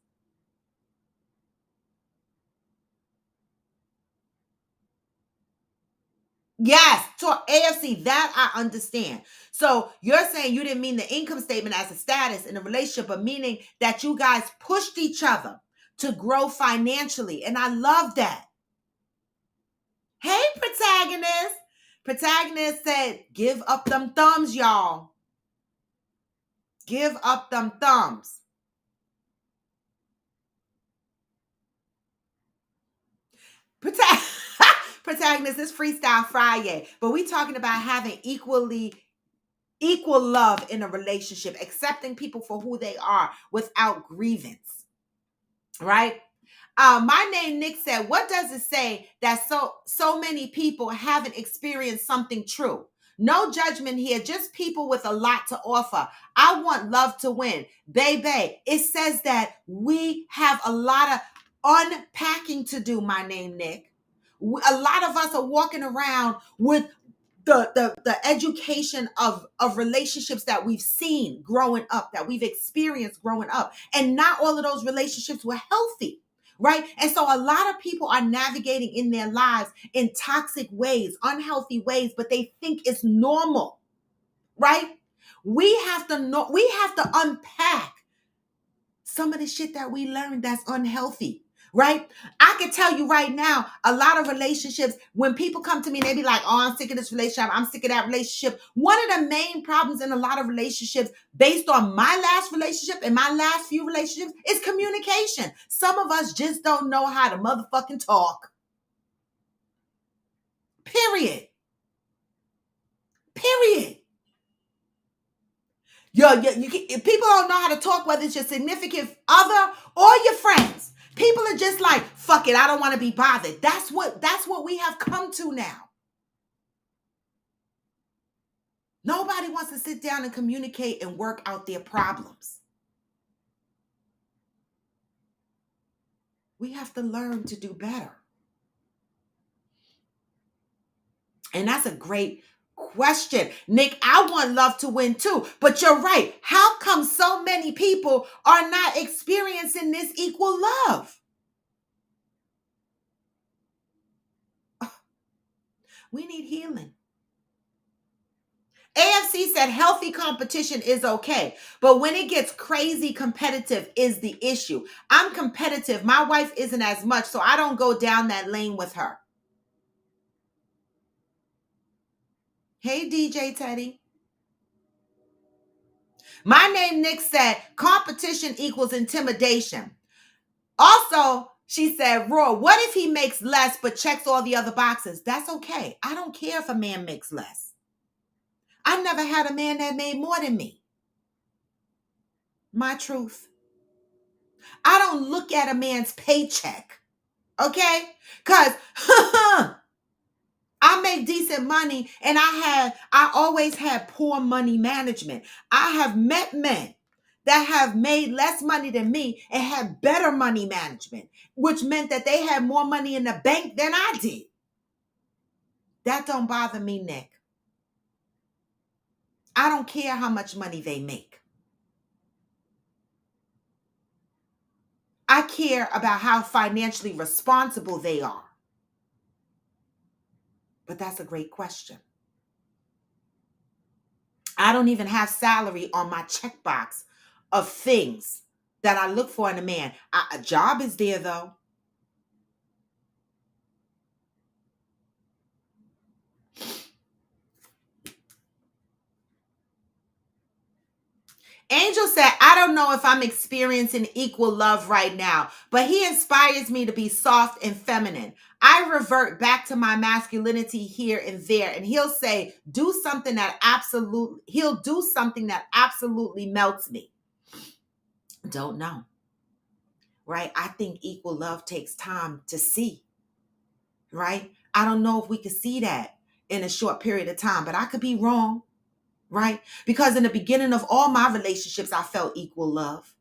Yes, to AFC, that I understand. So you're saying you didn't mean the income statement as a status in a relationship, but meaning that you guys pushed each other to grow financially. And I love that. Hey, protagonist. Protagonist said, give up them thumbs, y'all. Give up them thumbs. Protagonist is Freestyllleee Friyayyyy, but we talking about having equal love in a relationship, accepting people for who they are without grievance, right? My name Nick said, what does it say that so many people haven't experienced something true? No judgment here, just people with a lot to offer. I want love to win. Baby, it says that we have a lot of unpacking to do, my name Nick. A lot of us are walking around with the education of relationships that we've seen growing up, that we've experienced growing up. And not all of those relationships were healthy, right? And so a lot of people are navigating in their lives in toxic ways, unhealthy ways, but they think it's normal, right? We have to unpack some of the shit that we learned that's unhealthy, right? I can tell you right now, a lot of relationships, when people come to me and they be like, oh, I'm sick of this relationship, I'm sick of that relationship. One of the main problems in a lot of relationships, based on my last relationship and my last few relationships, is communication. Some of us just don't know how to motherfucking talk. Period. Period. People don't know how to talk, whether it's your significant other or your friends. People are just like, fuck it, I don't want to be bothered. That's what we have come to now. Nobody wants to sit down and communicate and work out their problems. We have to learn to do better. And that's a great question. Nick, I want love to win too. But you're right. How come so many people are not experiencing this equal love? We need healing. AFC said healthy competition is okay, but when it gets crazy competitive is the issue. I'm competitive. My wife isn't as much, so I don't go down that lane with her. Hey, DJ Teddy. My name Nick said competition equals intimidation. Also, she said, Roy, what if he makes less but checks all the other boxes? That's okay. I don't care if a man makes less. I never had a man that made more than me. My truth. I don't look at a man's paycheck, okay? Because I make decent money and I always had poor money management. I have met men that have made less money than me and had better money management, which meant that they had more money in the bank than I did. That don't bother me, Nick. I don't care how much money they make. I care about how financially responsible they are. But that's a great question. I don't even have salary on my checkbox of things that I look for in a man. A job is there though. Angel said, I don't know if I'm experiencing equal love right now, but he inspires me to be soft and feminine. I revert back to my masculinity here and there, and he'll say, he'll do something that absolutely melts me. Don't know. Right? I think equal love takes time to see. Right? I don't know if we could see that in a short period of time, but I could be wrong. Right? Because in the beginning of all my relationships, I felt equal love.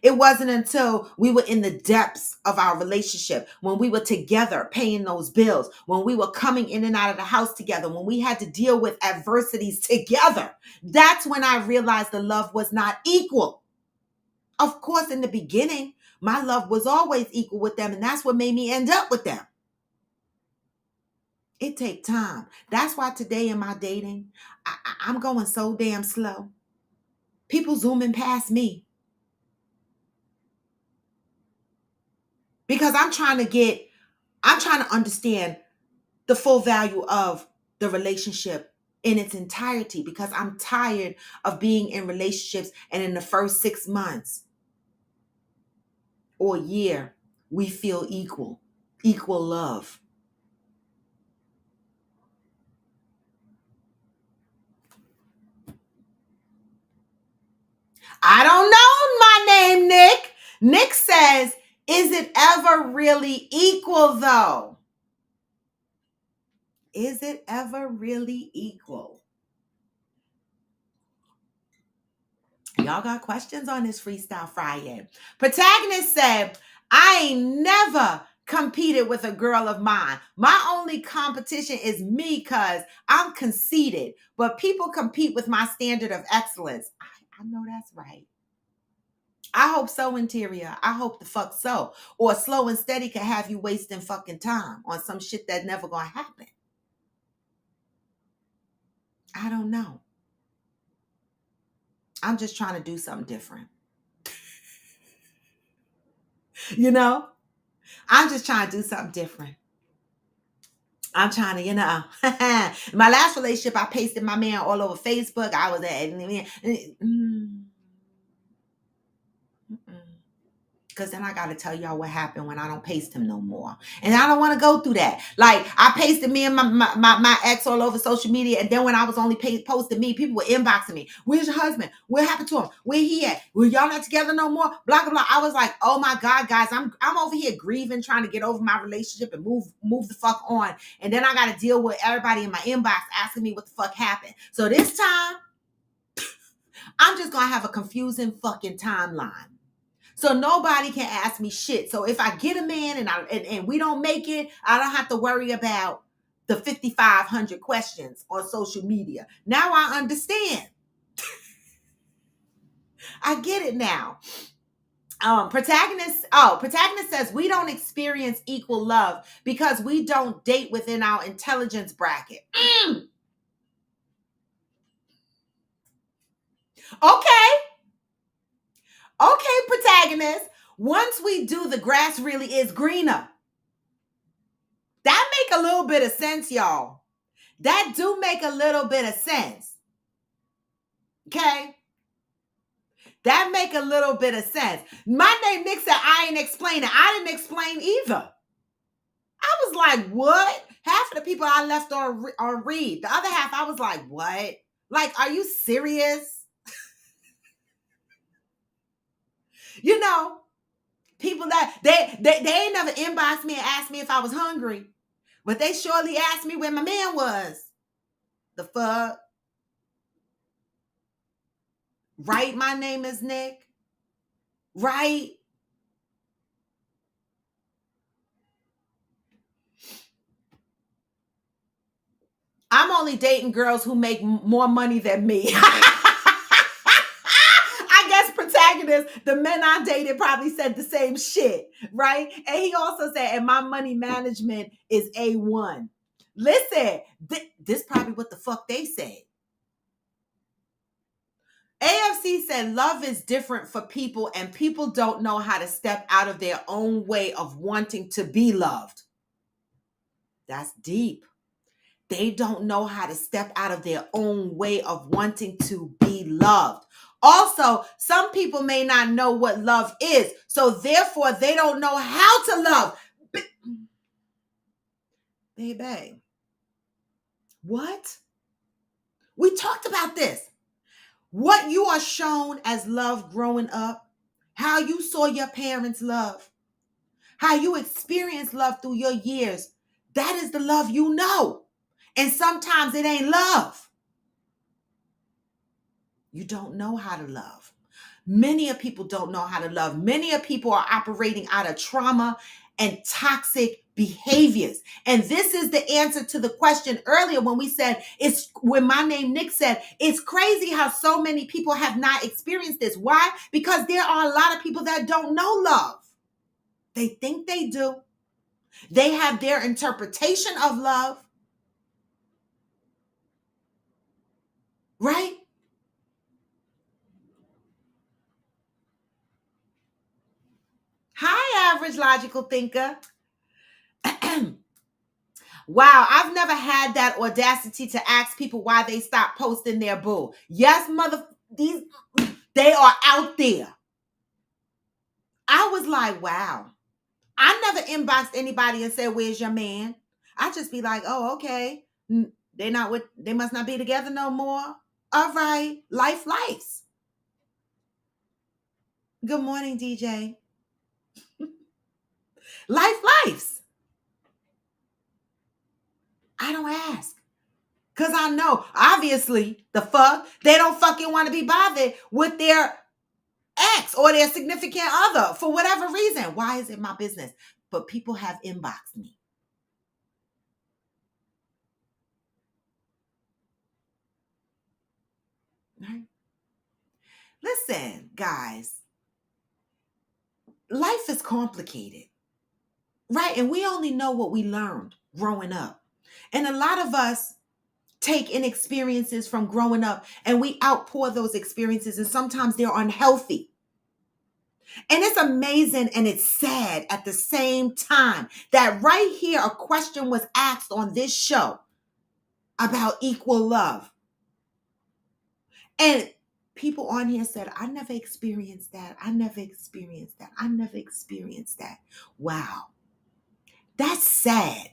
It wasn't until we were in the depths of our relationship, when we were together paying those bills, when we were coming in and out of the house together, when we had to deal with adversities together, that's when I realized the love was not equal. Of course, in the beginning, my love was always equal with them, and that's what made me end up with them. It takes time. That's why today in my dating, I'm going so damn slow. People zooming past me. Because I'm trying to understand the full value of the relationship in its entirety, because I'm tired of being in relationships and in the first 6 months or year, we feel equal love. I don't know my name, Nick. Nick says, is it ever really equal though? Is it ever really equal? Y'all got questions on this Freestyle Friday? Protagonist said, I ain't never competed with a girl of mine. My only competition is me because I'm conceited, but people compete with my standard of excellence. I know that's right. I hope so, Interior. I hope the fuck so. Or Slow and Steady can have you wasting fucking time on some shit that never gonna happen. I don't know. I'm just trying to do something different. You know? I'm just trying to do something different. I'm trying to, my last relationship, I pasted my man all over Facebook. I was because then I got to tell y'all what happened when I don't paste him no more. And I don't want to go through that. Like, I pasted me and my ex all over social media. And then when I was only posting me, people were inboxing me. Where's your husband? What happened to him? Where he at? Well, y'all not together no more? Blah, blah, blah. I was like, oh my God, guys, I'm over here grieving, trying to get over my relationship and move the fuck on. And then I got to deal with everybody in my inbox asking me what the fuck happened. So this time, I'm just going to have a confusing fucking timeline. So nobody can ask me shit. So if I get a man and we don't make it, I don't have to worry about the 5,500 questions on social media. Now I understand. I get it now. Protagonist says we don't experience equal love because we don't date within our intelligence bracket. Okay, protagonist. Once we do, the grass really is greener. That make a little bit of sense, y'all. That do make a little bit of sense. Okay? That make a little bit of sense. My name Nick said I ain't explaining. I didn't explain either. I was like, what? Half of the people I left on read. The other half, I was like, what? Like, are you serious? People that they ain't never inboxed me and asked me if I was hungry, but they surely asked me where my man was. The fuck? Right? My name is Nick. Right? I'm only dating girls who make more money than me. I guess Protagonist, the men I dated probably said the same shit, right? And he also said, and my money management is A1. Listen, this probably what the fuck they said. AFC said love is different for people and people don't know how to step out of their own way of wanting to be loved. That's deep. They don't know how to step out of their own way of wanting to be loved. Also, some people may not know what love is, so therefore they don't know how to love. Baby, what? We talked about this. What you are shown as love growing up, how you saw your parents love, how you experienced love through your years, that is the love you know. And sometimes it ain't love. You don't know how to love. Many of people don't know how to love. Many of people are operating out of trauma and toxic behaviors. And this is the answer to the question earlier when we said, when my name Nick said, it's crazy how so many people have not experienced this. Why? Because there are a lot of people that don't know love. They think they do. They have their interpretation of love. Right? Hi, average logical thinker. Wow, I've never had that audacity to ask people why they stopped posting their boo. Yes, they are out there. I was like, wow. I never inboxed anybody and said, where's your man? I just be like, oh, okay. They must not be together no more. All right. Lives. Good morning, DJ. Lives. I don't ask. Because I know, obviously, they don't fucking want to be bothered with their ex or their significant other for whatever reason. Why is it my business? But people have inboxed me. Right? Listen, guys, life is complicated, right? And we only know what we learned growing up. And a lot of us take in experiences from growing up and we outpour those experiences, and sometimes they're unhealthy. And it's amazing and it's sad at the same time that right here a question was asked on this show about equal love. And people on here said, I never experienced that. I never experienced that. I never experienced that. Wow. That's sad.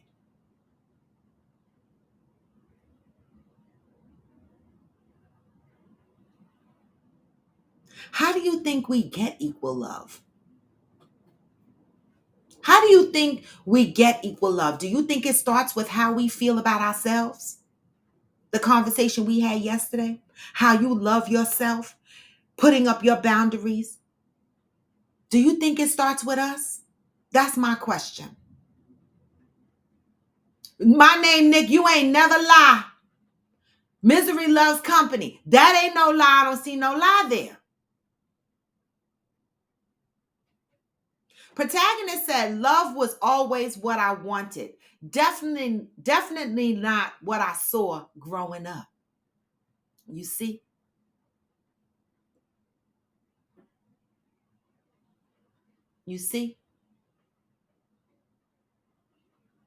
How do you think we get equal love? How do you think we get equal love? Do you think it starts with how we feel about ourselves? The conversation we had yesterday, how you love yourself, putting up your boundaries. Do you think it starts with us? That's my question. My name, Nick, you ain't never lie. Misery loves company. That ain't no lie. I don't see no lie there. Protagonist said, love was always what I wanted. Definitely not what I saw growing up. You see? You see?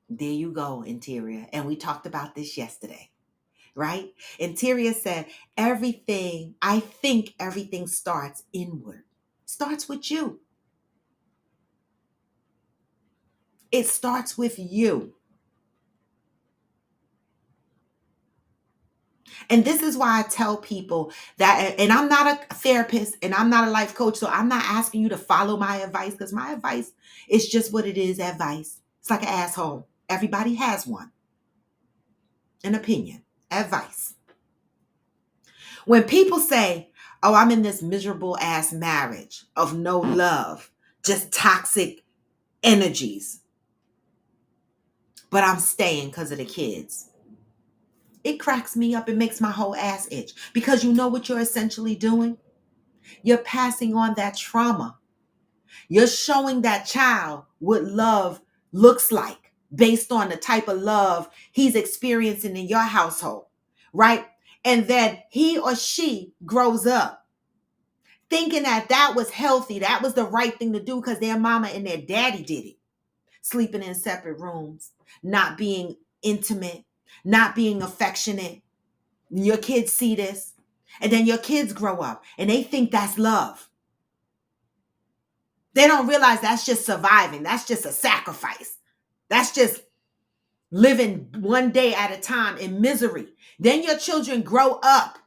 There you go, Interior. And we talked about this yesterday, right? Interior said, I think everything starts inward. Starts with you. It starts with you. And this is why I tell people that, and I'm not a therapist and I'm not a life coach, so I'm not asking you to follow my advice, because my advice is just what it is, advice. It's like an asshole. Everybody has one. An opinion, advice. When people say, oh, I'm in this miserable ass marriage of no love, just toxic energies, but I'm staying because of the kids. It cracks me up. It makes my whole ass itch, because you know what you're essentially doing? You're passing on that trauma. You're showing that child what love looks like based on the type of love he's experiencing in your household, right? And then he or she grows up thinking that that was healthy, that was the right thing to do because their mama and their daddy did it. Sleeping in separate rooms, not being intimate, not being affectionate. Your kids see this, and then your kids grow up and they think that's love. They don't realize that's just surviving. That's just a sacrifice. That's just living one day at a time in misery. Then your children grow up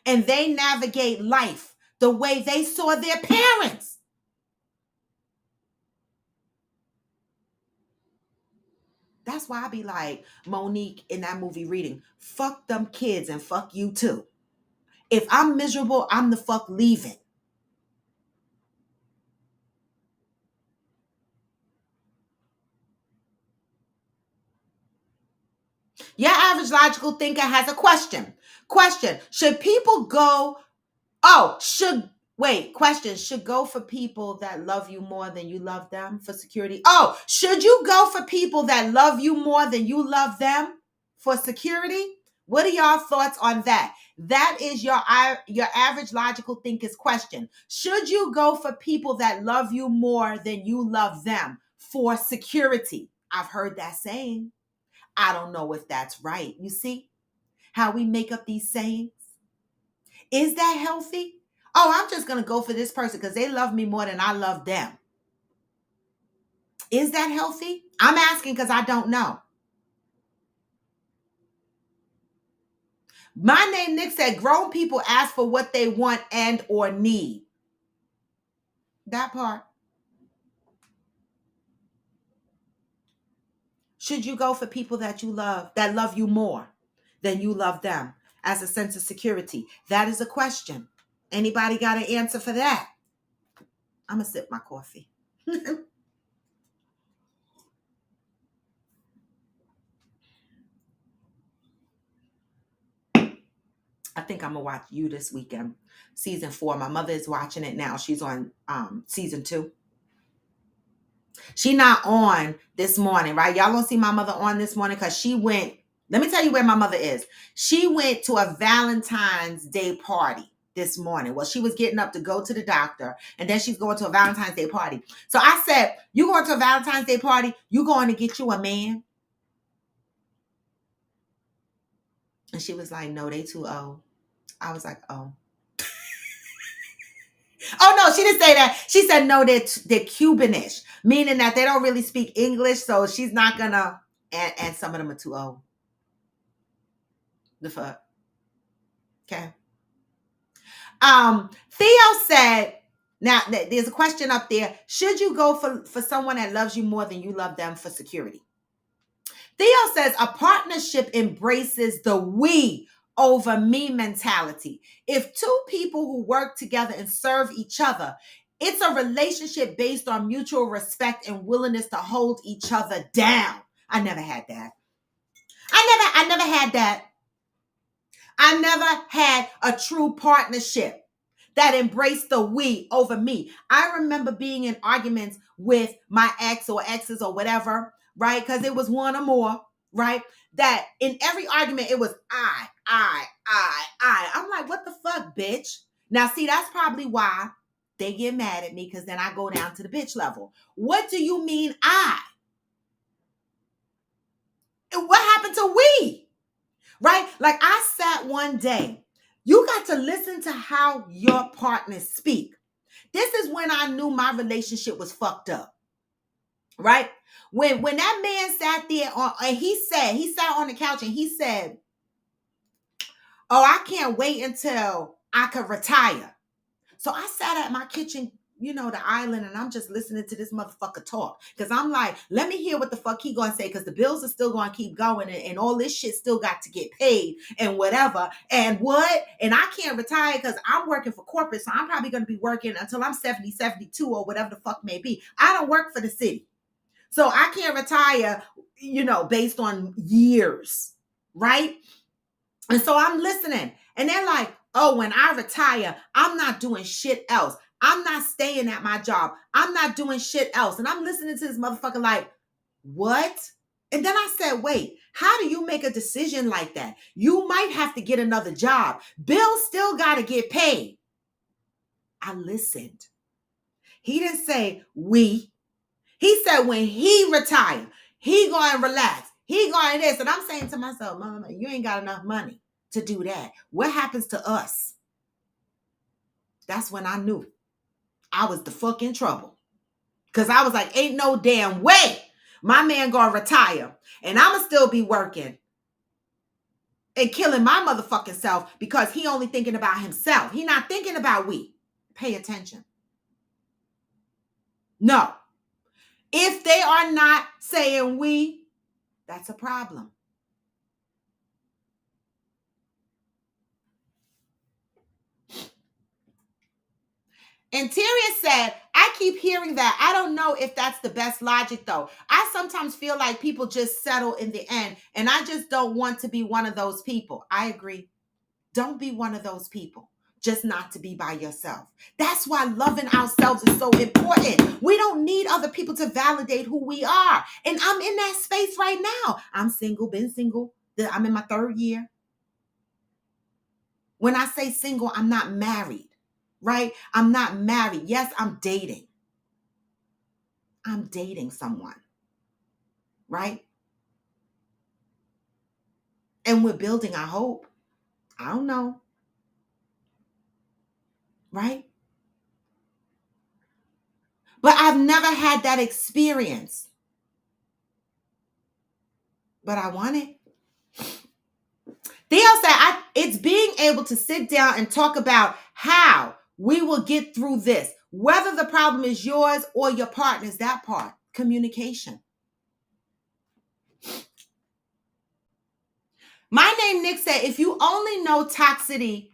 and they navigate life the way they saw their parents. That's why I be like Monique in that movie Reading, fuck them kids and fuck you too. If I'm miserable, I'm the fuck leaving. Your average logical thinker has a question. Question, should people go, question, should go for people that love you more than you love them for security? Oh, should you go for people that love you more than you love them for security? What are y'all thoughts on that? That is your average logical thinker's question. Should you go for people that love you more than you love them for security? I've heard that saying. I don't know if that's right. You see how we make up these sayings? Is that healthy? Oh, I'm just going to go for this person because they love me more than I love them. Is that healthy? I'm asking because I don't know. My name Nick said grown people ask for what they want and or need. That part. Should you go for people that you love, that love you more than you love them as a sense of security? That is a question. Anybody got an answer for that? I'm going to sip my coffee. I think I'm going to watch You this weekend. Season 4. My mother is watching it now. She's on season 2. She not on this morning, right? Y'all don't see my mother on this morning because she went, let me tell you where my mother is. She went to a Valentine's Day party this morning. Well, she was getting up to go to the doctor and then she's going to a Valentine's Day party. So I said, you going to a Valentine's Day party? You going to get you a man? And she was like, no, they too old. I was like, oh. Oh, no, she didn't say that. She said, no, they're Cubanish, meaning that they don't really speak English. So she's not going to, and some of them are too old. The fuck. Okay. Theo said, now there's a question up there. Should you go for someone that loves you more than you love them for security? Theo says a partnership embraces the we over me mentality. If two people who work together and serve each other, it's a relationship based on mutual respect and willingness to hold each other down. I never had that. I never had that. I never had a true partnership that embraced the we over me. I remember being in arguments with my ex or exes or whatever, right? Because it was one or more, right? That in every argument, it was I. I'm like, what the fuck, bitch? Now, see, that's probably why they get mad at me because then I go down to the bitch level. What do you mean I? What happened to we? Right? Like I sat one day, you got to listen to how your partners speak. This is when I knew my relationship was fucked up. Right? When that man sat there and he sat on the couch and he said, oh, I can't wait until I could retire. So I sat at my kitchen, the island, and I'm just listening to this motherfucker talk. Because I'm like, let me hear what the fuck he gonna say, because the bills are still gonna keep going, and all this shit still got to get paid and whatever. And what? And I can't retire because I'm working for corporate, so I'm probably gonna be working until I'm 70, 72, or whatever the fuck may be. I don't work for the city. So I can't retire, based on years, right? And so I'm listening. And they're like, Oh, when I retire, I'm not doing shit else. I'm not staying at my job. I'm not doing shit else. And I'm listening to this motherfucker like, what? And then I said, wait, how do you make a decision like that? You might have to get another job. Bills still got to get paid. I listened. He didn't say we. He said when he retire, he going to relax. He going this. And I'm saying to myself, Mama, you ain't got enough money to do that. What happens to us? That's when I knew I was the fuck in trouble. Because I was like, ain't no damn way my man gonna retire. And I'ma still be working and killing my motherfucking self because he only thinking about himself. He not thinking about we. Pay attention. No. If they are not saying we, that's a problem. Interior said, I keep hearing that. I don't know if that's the best logic though. I sometimes feel like people just settle in the end, and I just don't want to be one of those people. I agree. Don't be one of those people. Just not to be by yourself. That's why loving ourselves is so important. We don't need other people to validate who we are. And I'm in that space right now. I'm single, been single. I'm in my 3rd year. When I say single, I'm not married, right? I'm not married. Yes, I'm dating. I'm dating someone, right? And we're building our hope. I don't know, right? But I've never had that experience. But I want it. Theo said, it's being able to sit down and talk about how we will get through this, whether the problem is yours or your partner's, that part, communication. My name Nick said, if you only know toxicity,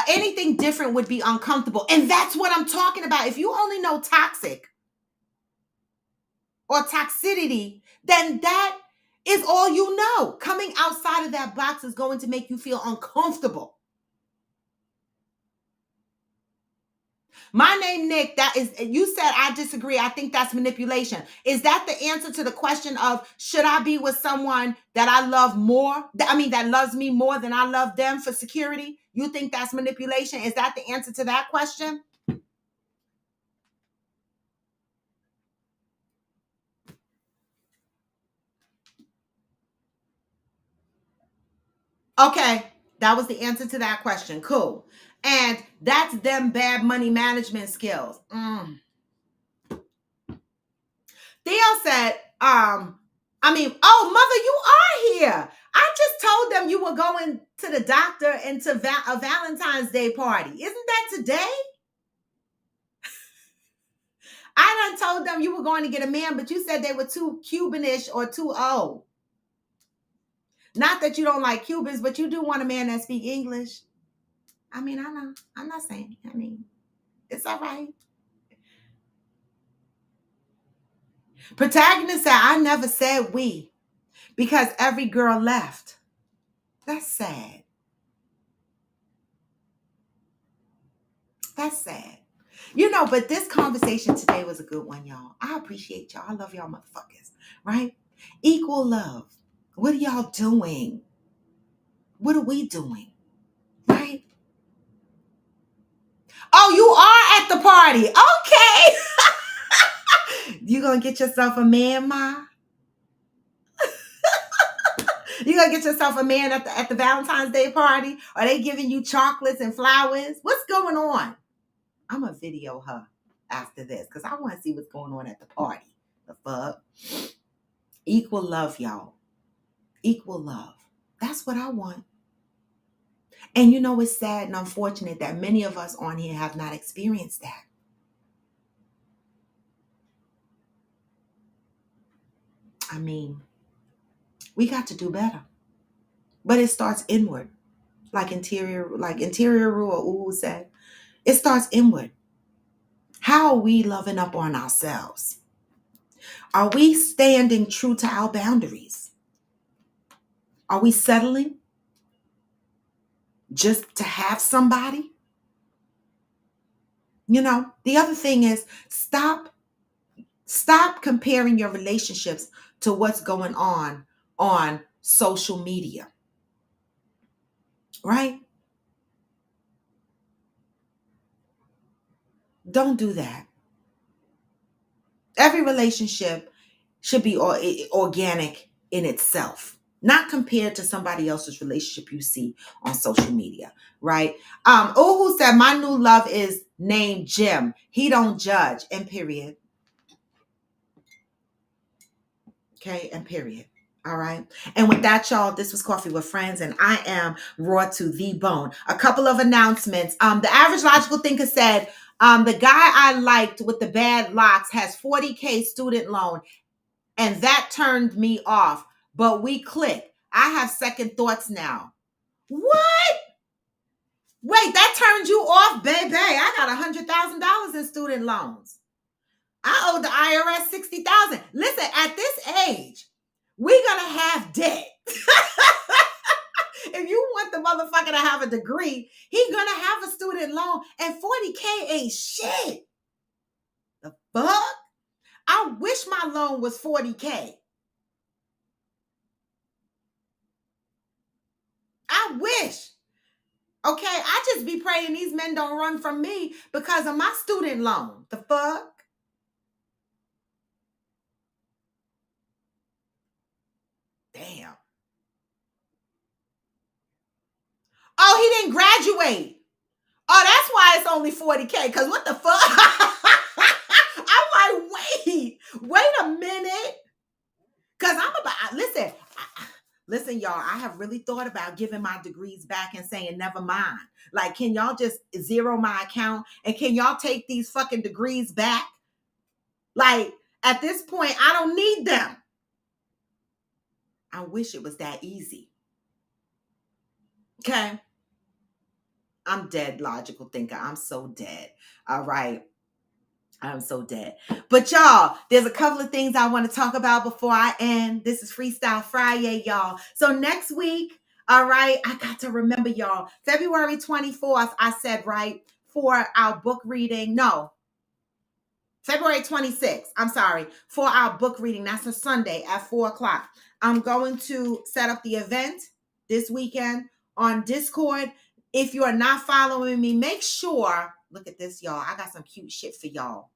anything different would be uncomfortable. And that's what I'm talking about. If you only know toxic or toxicity, then that is all you know. Coming outside of that box is going to make you feel uncomfortable. My name Nick, that is, you said I disagree. I think that's manipulation. Is that the answer to the question of should I be with someone that I love more? That loves me more than I love them for security? You think that's manipulation? Is that the answer to that question? Okay, that was the answer to that question. Cool. And that's them bad money management skills. Theo said, mother, you are here. I just told them you were going to the doctor and to a Valentine's Day party. Isn't that today? I done told them you were going to get a man, but you said they were too Cubanish or too old. Not that you don't like Cubans, but you do want a man that speaks English. I know. I'm not saying. It's all right. Protagonist said, I never said we because every girl left. That's sad. That's sad. But this conversation today was a good one, y'all. I appreciate y'all. I love y'all motherfuckers, right? Equal love. What are y'all doing? What are we doing? Right? Oh, you are at the party. Okay. You gonna get yourself a man, Ma? You gonna get yourself a man at the Valentine's Day party? Are they giving you chocolates and flowers? What's going on? I'm gonna video her after this because I want to see what's going on at the party. The fuck? Equal love, y'all. Equal love. That's what I want. And it's sad and unfortunate that many of us on here have not experienced that. We got to do better. But it starts inward. Like Interior Rule said, it starts inward. How are we loving up on ourselves? Are we standing true to our boundaries? Are we settling? just to have somebody. The other thing is stop comparing your relationships to what's going on social media, right? Don't do that. Every relationship should be organic in itself, not compared to somebody else's relationship you see on social media, right? Who said my new love is named Jim. He don't judge, and period. Okay, and period. All right. And with that, y'all, this was Coffee with Friends, and I am raw to the bone. A couple of announcements. The average logical thinker said, the guy I liked with the bad locks has 40K student loan, and that turned me off. But we click. I have second thoughts now. What? Wait, that turned you off, baby? I got $100,000 in student loans. I owe the IRS $60,000. Listen, at this age, we're gonna have debt. If you want the motherfucker to have a degree, he's gonna have a student loan, and 40K ain't shit. The fuck? I wish my loan was 40K. I wish. Okay, I just be praying these men don't run from me because of my student loan. The fuck? Damn. Oh, he didn't graduate. Oh, that's why it's only 40K. Because what the fuck? I'm like, wait a minute. Because I'm about, listen, y'all, I have really thought about giving my degrees back and saying, never mind. Like, can y'all just zero my account? And can y'all take these fucking degrees back? Like, at this point, I don't need them. I wish it was that easy. Okay. I'm dead, logical thinker. I'm so dead. All right. I'm so dead. But y'all, there's a couple of things I want to talk about before I end. This is Freestyllleee Friyayyyy, y'all. So next week, all right, I got to remember, y'all, February 24th, I said, right, for our book reading. No, February 26th, I'm sorry, for our book reading. That's a Sunday at 4 o'clock. I'm going to set up the event this weekend on Discord. If you are not following me, make sure, look at this, y'all. I got some cute shit for y'all.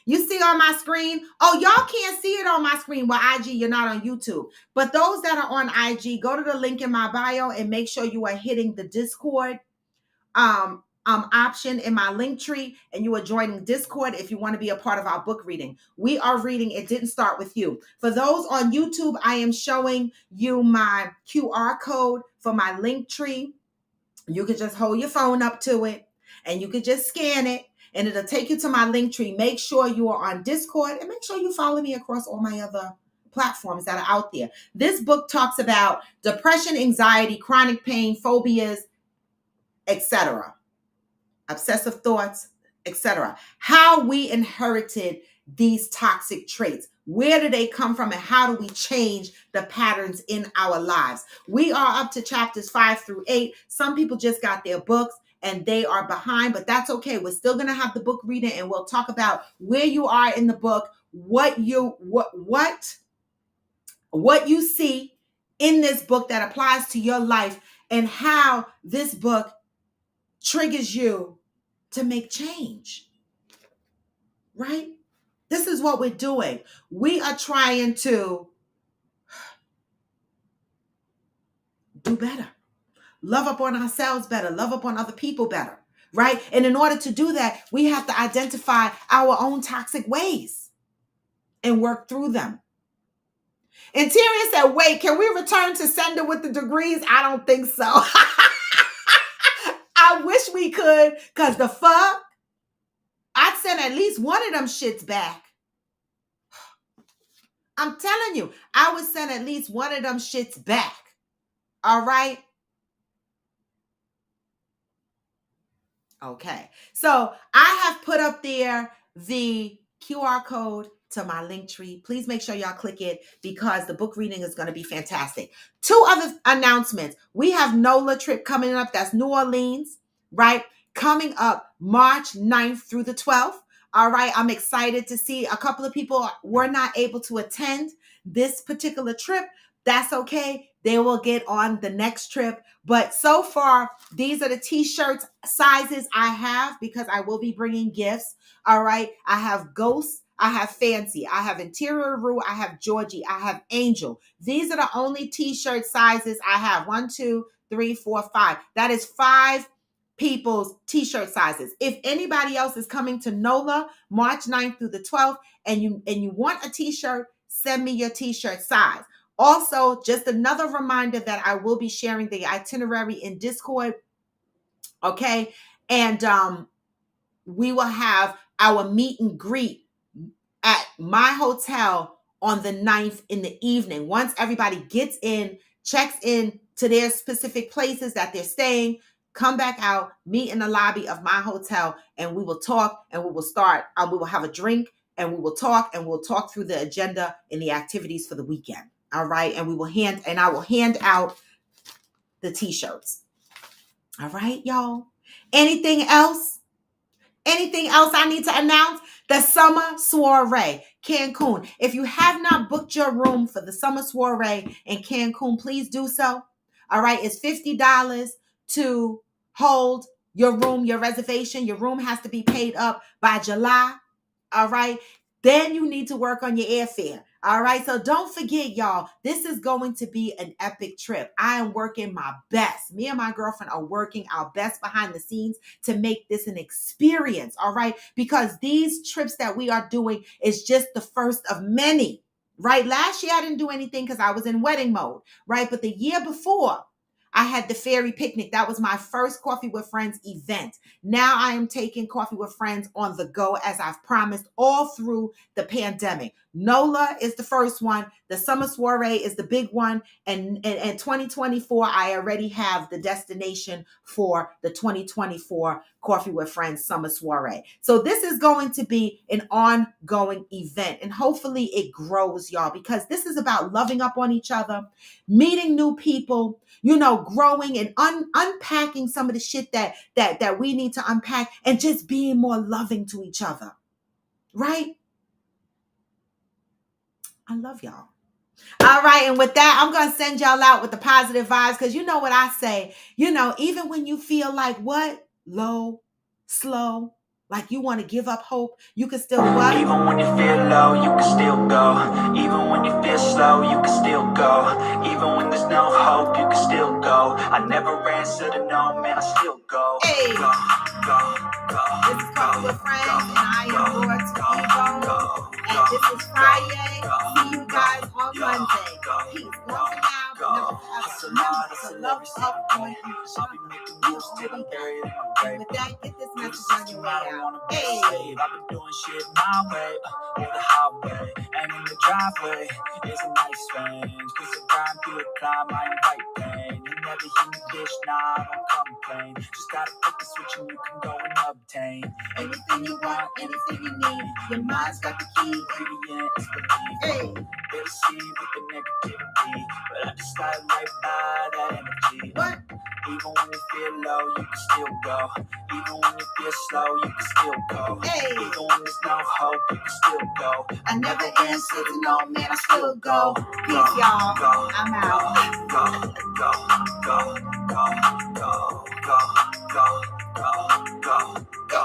You see on my screen? Oh, y'all can't see it on my screen. Well, IG, you're not on YouTube. But those that are on IG, go to the link in my bio and make sure you are hitting the Discord option in my link tree, and you are joining Discord if you want to be a part of our book reading. We are reading It Didn't Start With You. For those on YouTube, I am showing you my QR code for my link tree. You can just hold your phone up to it and you can just scan it and it'll take you to my link tree. Make sure you are on Discord and make sure you follow me across all my other platforms that are out there. This book talks about depression, anxiety, chronic pain, phobias, etc., obsessive thoughts, etc. How we inherited these toxic traits. Where do they come from and how do we change the patterns in our lives? We are up to chapters 5 through 8. Some people just got their books and they are behind, but that's okay. We're still going to have the book reading and we'll talk about where you are in the book, what you see in this book that applies to your life, and how this book triggers you to make change, right? This is what we're doing. We are trying to do better, love up on ourselves better, love up on other people better, right? And in order to do that, we have to identify our own toxic ways and work through them. And Tyrion said, wait, can we return to sender with the degrees? I don't think so. I wish we could, because the fuck, I'd send at least one of them shits back. I'm telling you, I would send at least one of them shits back. All right? Okay. So I have put up there the QR code to my link tree. Please make sure y'all click it because the book reading is going to be fantastic. 2 other announcements. We have NOLA trip coming up. That's New Orleans, right? Coming up March 9th through the 12th. All right. I'm excited to see a couple of people were not able to attend this particular trip. That's okay. They will get on the next trip. But so far, these are the t-shirts sizes I have because I will be bringing gifts. All right. I have Ghost. I have Fancy. I have Interior Rue. I have Georgie. I have Angel. These are the only t-shirt sizes I have. 1, 2, 3, 4, 5. That is 5 people's t-shirt sizes. If anybody else is coming to NOLA March 9th through the 12th and you want a t-shirt, send me your t-shirt size. Also, just another reminder that I will be sharing the itinerary in Discord. Okay. And we will have our meet and greet at my hotel on the 9th in the evening. Once everybody gets in, checks in to their specific places that they're staying, come back out, meet in the lobby of my hotel, and we will talk and we will start. We will have a drink and we will talk and we'll talk through the agenda and the activities for the weekend. All right. And I will hand out the t-shirts. All right, y'all. Anything else? Anything else I need to announce? The summer soiree, Cancun. If you have not booked your room for the summer soiree in Cancun, please do so. All right, it's $50 to hold your room, your reservation. Your room has to be paid up by July. All right. Then you need to work on your airfare. All right. So don't forget, y'all, this is going to be an epic trip. I am working my best. Me and my girlfriend are working our best behind the scenes to make this an experience. All right. Because these trips that we are doing is just the first of many. Right. Last year, I didn't do anything because I was in wedding mode. Right. But the year before, I had the Fairy Picnic. That was my first Coffee with Friends event. Now I am taking Coffee with Friends on the go as I've promised all through the pandemic. NOLA is the first one. The summer soiree is the big one. And 2024, I already have the destination for the 2024 Coffee with Friends summer soiree. So this is going to be an ongoing event. And hopefully it grows, y'all, because this is about loving up on each other, meeting new people, growing and unpacking some of the shit that we need to unpack and just being more loving to each other. Right? I love y'all. All right. And with that, I'm going to send y'all out with the positive vibes because you know what I say, even when you feel like what? Low, slow, like you want to give up hope, you can still what? Even when you feel low, you can still go. Even when you feel slow, you can still go. Even when there's no hope, you can still go. I never answer to no, man, I still go. Hey. Go, go, go. This is Coffee with Friends, and I am Lord Ego. And this is Friday. See you guys on Monday. Peace. Go for now, but never forever. Remember to love up on each other. And with that, get this message on your way out. Hey. I've been doing shit my way, or the highway, and in the driveway is a nice range. Cause I grind through the climb, I invite pain. You never hear me, bitch, nah, I don't complain. Just gotta flip the switch and you can go and obtain anything you want, anything you need. Your mind's got the key, ingredient is belief. Hey. They'll see with the negativity, but I just slide right by that energy. What? Even when you feel low, you can still go. Even when you feel slow, you can still go. Hey. Even when there's no hope, you can still go. I never answer to no, man, I still go. Peace, y'all. I'm out. Go, go, go, go, go, go, go, go, go, go, go.